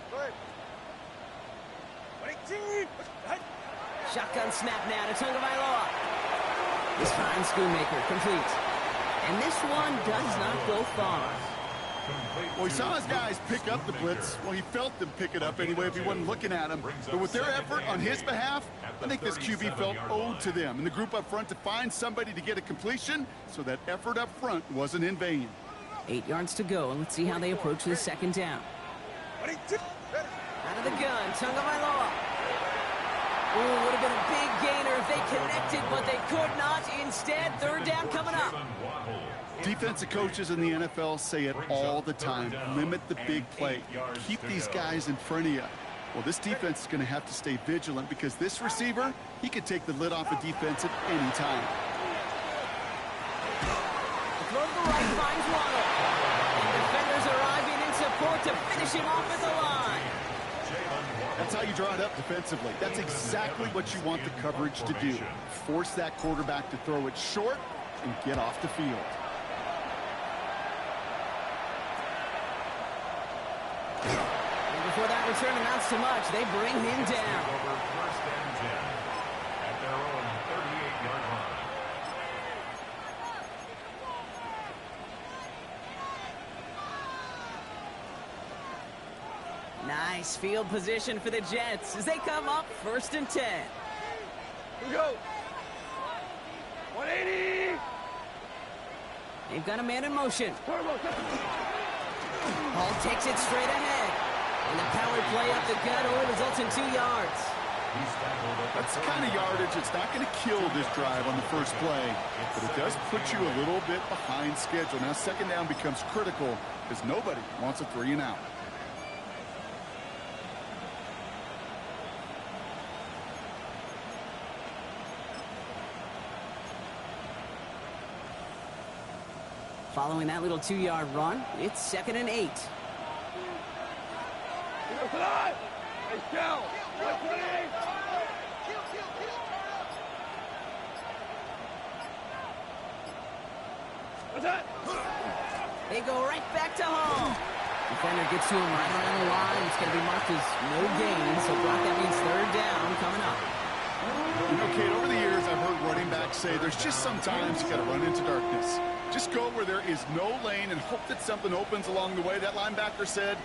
Shotgun snap now to Tagovailoa. This fine Schoonmaker complete. And this one does not go far. Well, he saw his guys pick up the blitz. Well, he felt them pick it up anyway if he wasn't looking at him. But with their effort on his behalf, I think this QB felt owed to them and the group up front to find somebody to get a completion, so that effort up front wasn't in vain. 8 yards to go, and let's see how they approach the 2nd down. Out of the gun, Tagovailoa. Ooh, would have been a big gainer if they connected, but they could not. Instead, 3rd down coming up. Defensive coaches in the NFL say it all the time. Limit the big play. Keep these guys in front of you. Well, this defense is going to have to stay vigilant because this receiver, he could take the lid off a defense at any time. Throw to the right, finds Waddle. And defenders arriving in support to finish him off at the line. That's how you draw it up defensively. That's exactly what you want the coverage to do. Force that quarterback to throw it short and get off the field. And before that return amounts to much, they bring him down. Over 1st and 10 at their own 38-yard line. Nice field position for the Jets as they come up 1st and 10. Here we go. 180. They've got a man in motion. Turbo. Hall takes it straight ahead. And the power play up the gut only results in 2 yards. That's the kind of yardage that's not going to kill this drive on the first play, but it does put you a little bit behind schedule. Now 2nd down becomes critical because nobody wants a 3 and out. Following that little 2-yard run, it's 2nd and 8. Hey, Cal. 120. What's that? They go right back to Hall. Defender gets to him right around the line. It's going to be marked as no gain, so Brock, that means 3rd down coming up. You know, Kate, over the years, I've heard running backs say there's just sometimes you got to run into darkness. Just go where there is no lane and hope that something opens along the way. That linebacker said,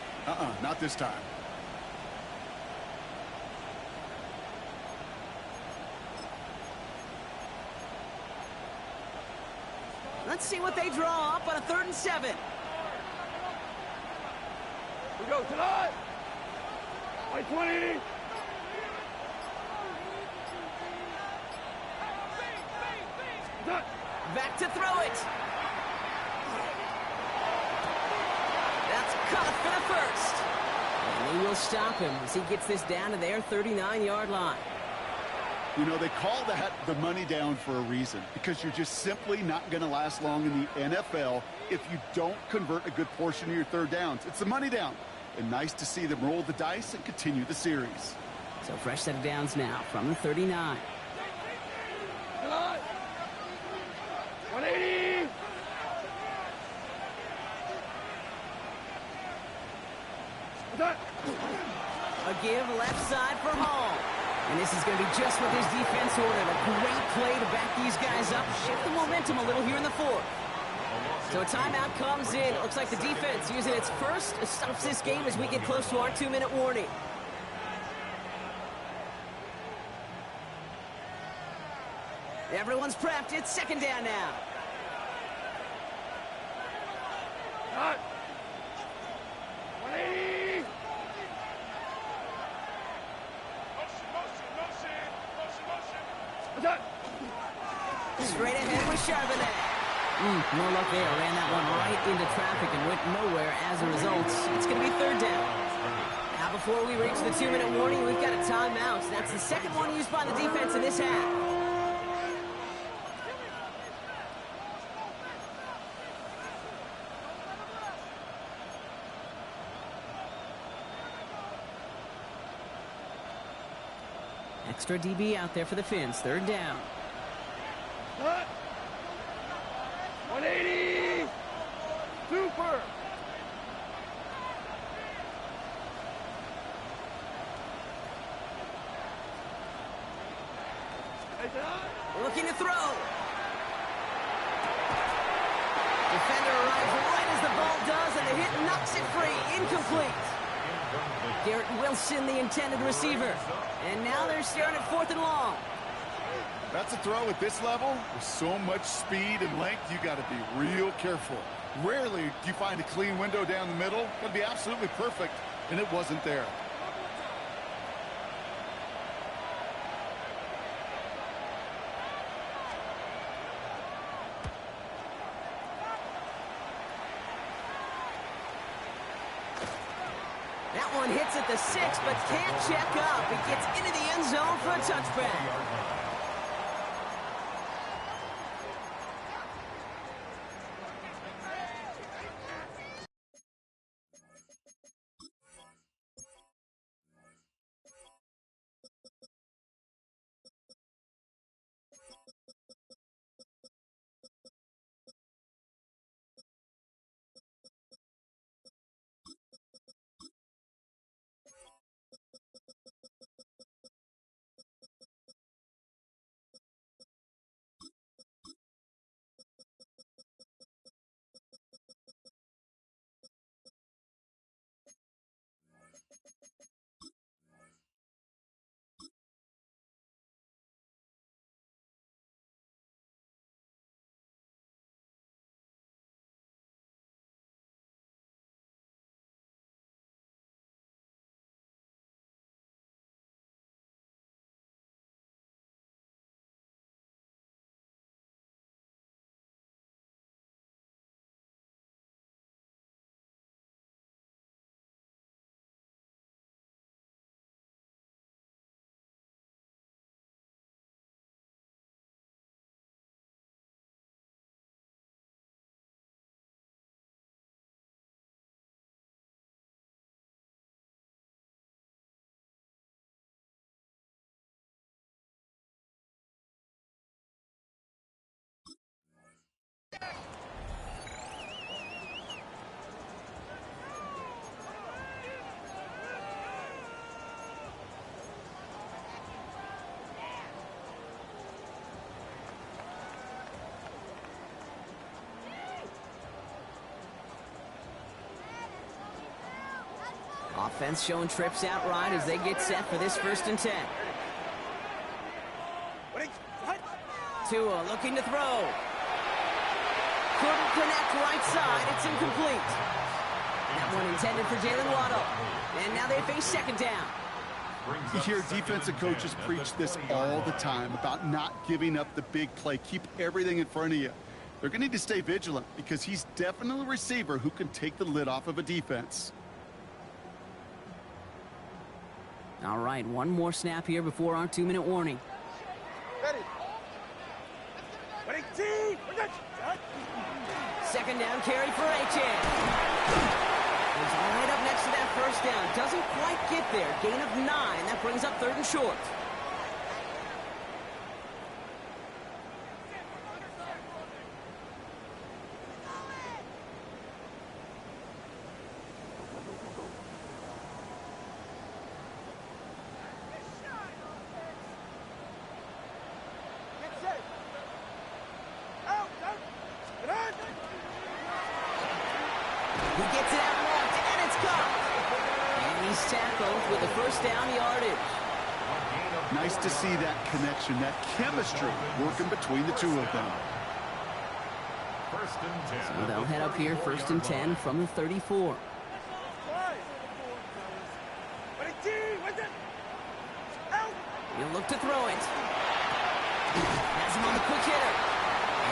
not this time. Let's see what they draw up on a 3rd and 7. We go tonight. 120. Back to throw it. That's caught for the 1st. And they will stop him as he gets this down to their 39-yard line. You know, they call that the money down for a reason, because you're just simply not going to last long in the NFL if you don't convert a good portion of your 3rd downs. It's the money down. And nice to see them roll the dice and continue the series. So fresh set of downs now from the 39. 180. A give left side for Hall. And this is going to be just what this defense ordered. A great play to back these guys up. Shift the momentum a little here in the 4th. So a timeout comes in. It looks like the defense using its first stops this game as we get close to our 2-minute warning. Everyone's prepped. It's second down now. Cut. 180. Motion. Straight ahead with Charbonnet. No luck there. Ran that one right into traffic and went nowhere as a result. It's going to be third down. Now before we reach the 2-minute warning, we've got a timeout. That's the second one used by the defense in this half. Extra DB out there for the Finns. Third down. Cut. 180. Super. Looking to throw. Defender arrives right as the ball does, and the hit knocks it free. Incomplete. Garrett Wilson, the intended receiver. And now they're staring at 4th and long. That's a throw at this level. With so much speed and length, you got to be real careful. Rarely do you find a clean window down the middle. Got to be absolutely perfect, and it wasn't there. That one hits at the 6, but can't check up. It gets into the end zone for a touchback. Offense showing trips out right as they get set for this 1st and 10. Tua looking to throw. Couldn't connect right side. It's incomplete. That one intended for Jalen Waddle. And now they face second down. You hear defensive coaches preach this all the time about not giving up the big play. Keep everything in front of you. They're going to need to stay vigilant because he's definitely a receiver who can take the lid off of a defense. All right, one more snap here before our 2-minute warning. Second down carry for Achane. He's right up next to that first down. Doesn't quite get there. Gain of 9. That brings up 3rd and short. He gets it out left, and it's caught. And he's tackled with the first down yardage. A gain of Nice to see that connection, that chemistry working between the two of them. First and 10. So they'll head up here, first and 10 from the 34. He'll look to throw it. Has him on the quick hitter.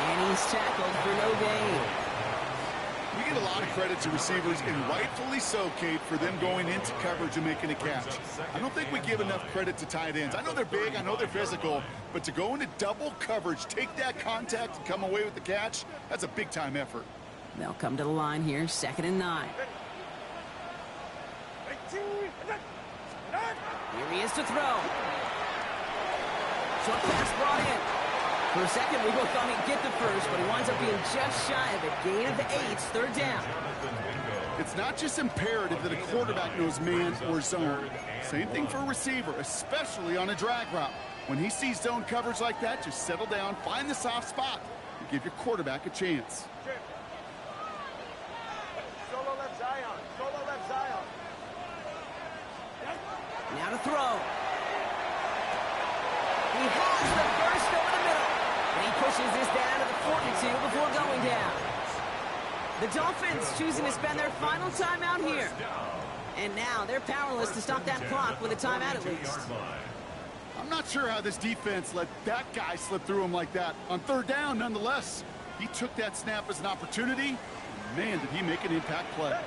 And he's tackled for no gain. We get a lot of credit to receivers, and rightfully so, Kate, for them going into coverage and making a catch. I don't think we give enough credit to tight ends. I know they're big, I know they're physical, but to go into double coverage, take that contact, and come away with the catch, that's a big-time effort. They'll come to the line here, second and 9. Here he is to throw. Short pass brought in. For a second, we both thought he'd get the first, but he winds up being just shy of a gain of 8, third down. It's not just imperative that a quarterback knows man or zone. Same thing for a receiver, especially on a drag route. When he sees zone coverage like that, just settle down, find the soft spot, and give your quarterback a chance. Solo left Zion. Solo left Zion. Now to throw. He has the first over the middle. And he pushes this down to the 42 before going down. The Dolphins choosing to spend their final timeout here. And now they're powerless to stop that clock with a timeout at least. I'm not sure how this defense let that guy slip through him like that. On third down, nonetheless, he took that snap as an opportunity. Man, did he make an impact play.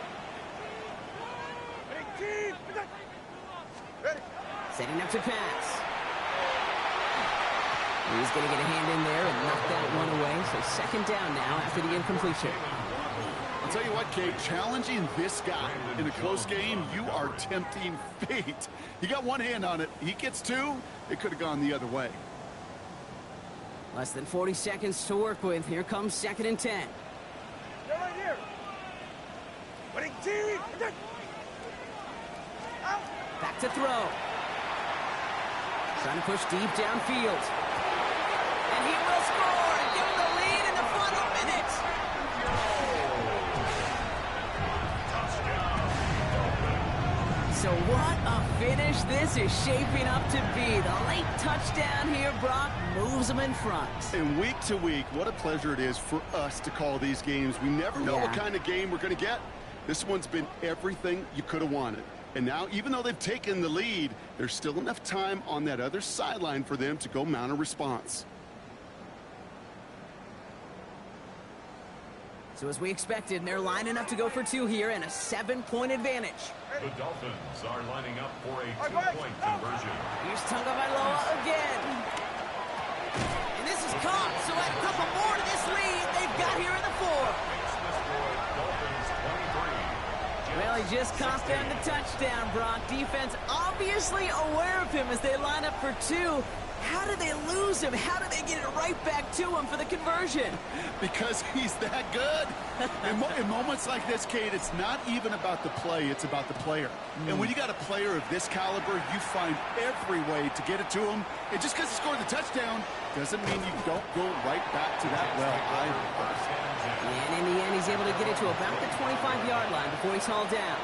Setting up to pass. He's going to get a hand in there and knock that one away. So second down now after the incompletion. I'll tell you what, Kate, challenging this guy in a close game, you are tempting fate. He got one hand on it. He gets two. It could have gone the other way. Less than 40 seconds to work with. Here comes second and 10. They're right here. Back to throw. Trying to push deep downfield. And he will score and give him the lead in the final minutes. So what a finish this is shaping up to be. The late touchdown here, Brock, moves them in front. And week to week, what a pleasure it is for us to call these games. We never know what kind of game we're going to get. This one's been everything you could have wanted. And now, even though they've taken the lead, there's still enough time on that other sideline for them to go mount a response. So as we expected, they're lining up to go for two here and a 7-point advantage. The Dolphins are lining up for a 2-point conversion. Here's Tagovailoa again. And this is caught, so add a couple more to this lead. They've got here in the 4. Well, he just cost them the touchdown, Brock. Defense obviously aware of him as they line up for two. How did they lose him? How did they get it right back to him for the conversion? Because he's that good. In moments like this, Kate, it's not even about the play, it's about the player. And when you got a player of this caliber, you find every way to get it to him. And just because he scored the touchdown doesn't mean you don't go right back to that well either. And in the end, he's able to get it to about the 25-yard line before he's hauled down.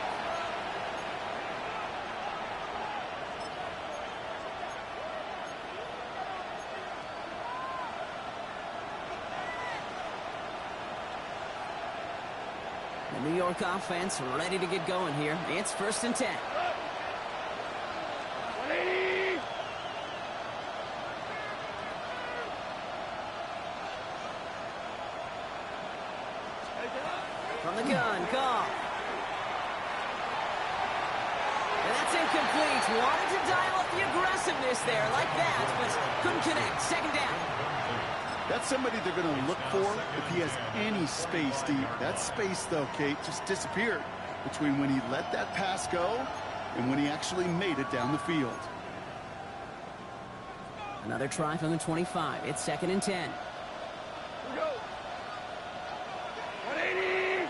The New York offense ready to get going here. It's first and 10. 180. From the gun, Goff. And that's incomplete. Wanted to dial up the aggressiveness there like that, but couldn't connect. Second down. That's somebody they're going to look for if he has any space deep. That space, though, Kate, just disappeared between when he let that pass go and when he actually made it down the field. Another try from the 25. It's second and 10. Here we go. 180.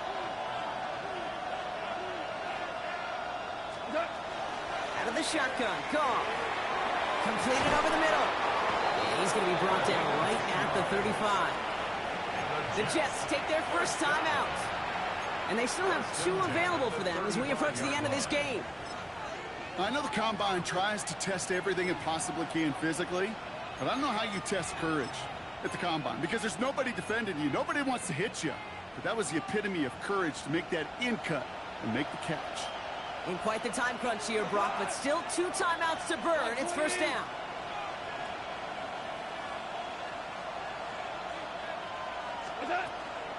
Out of the shotgun. Goff. Completed over the middle. And he's going to be brought down right at the 35. The Jets take their first time out. And they still have two available for them as we approach the end of this game. I know the Combine tries to test everything it possibly can physically, but I don't know how you test courage at the Combine because there's nobody defending you. Nobody wants to hit you. But that was the epitome of courage to make that in cut and make the catch. In quite the time crunch here, Brock, but still 2 timeouts to burn. It's first down.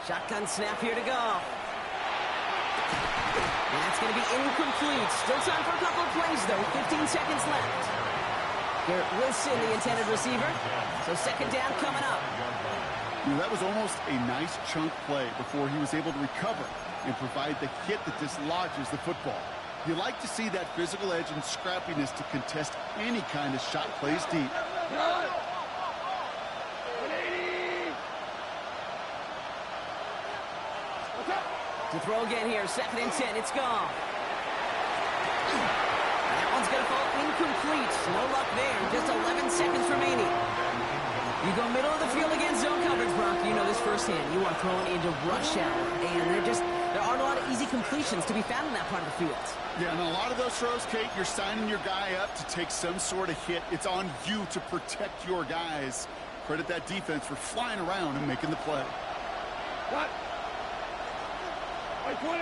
Shotgun snap here to go. And that's going to be incomplete. Still time for a couple of plays, though. 15 seconds left. Garrett Wilson, the intended receiver. So second down coming up. You know, that was almost a nice chunk play before he was able to recover and provide the hit that dislodges the football. You like to see that physical edge and scrappiness to contest any kind of shot plays deep. To throw again here, 2nd and 10, it's gone. That one's going to fall incomplete. No luck there, just 11 seconds remaining. You go middle of the field against zone coverage, Brock. You know this firsthand. You are thrown into rush hour, and there aren't a lot of easy completions to be found in that part of the field. Yeah, and a lot of those throws, Kate, you're signing your guy up to take some sort of hit. It's on you to protect your guys. Credit that defense for flying around and making the play. What? 20.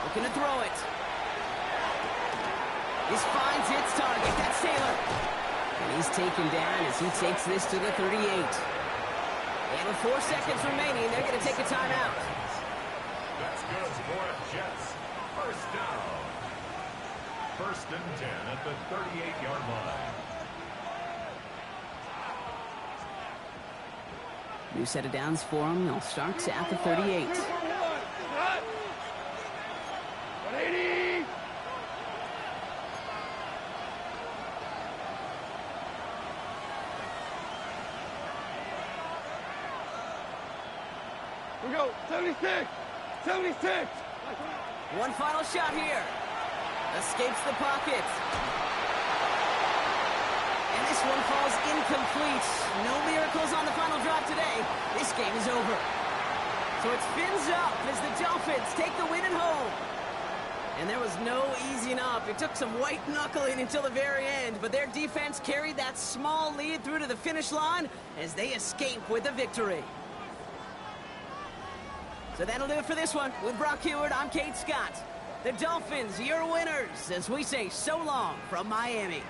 Looking to throw it. This finds its target. That's Taylor. And he's taken down as he takes this to the 38. And with 4 seconds remaining, they're going to take a timeout. That's good for Jets. First down. 1st and 10 at the 38-yard line. New set of downs for them. They'll start at the 38. 180. We go. 76. 76. One final shot here. Escapes the pocket. And this one falls incomplete. No miracles on the final drive today. This game is over. So it's fins up as the Dolphins take the win at home. And there was no easing up. It took some white knuckling until the very end, but their defense carried that small lead through to the finish line as they escape with the victory. So that'll do it for this one. With Brock Heward, I'm Kate Scott. The Dolphins, your winners, as we say so long from Miami.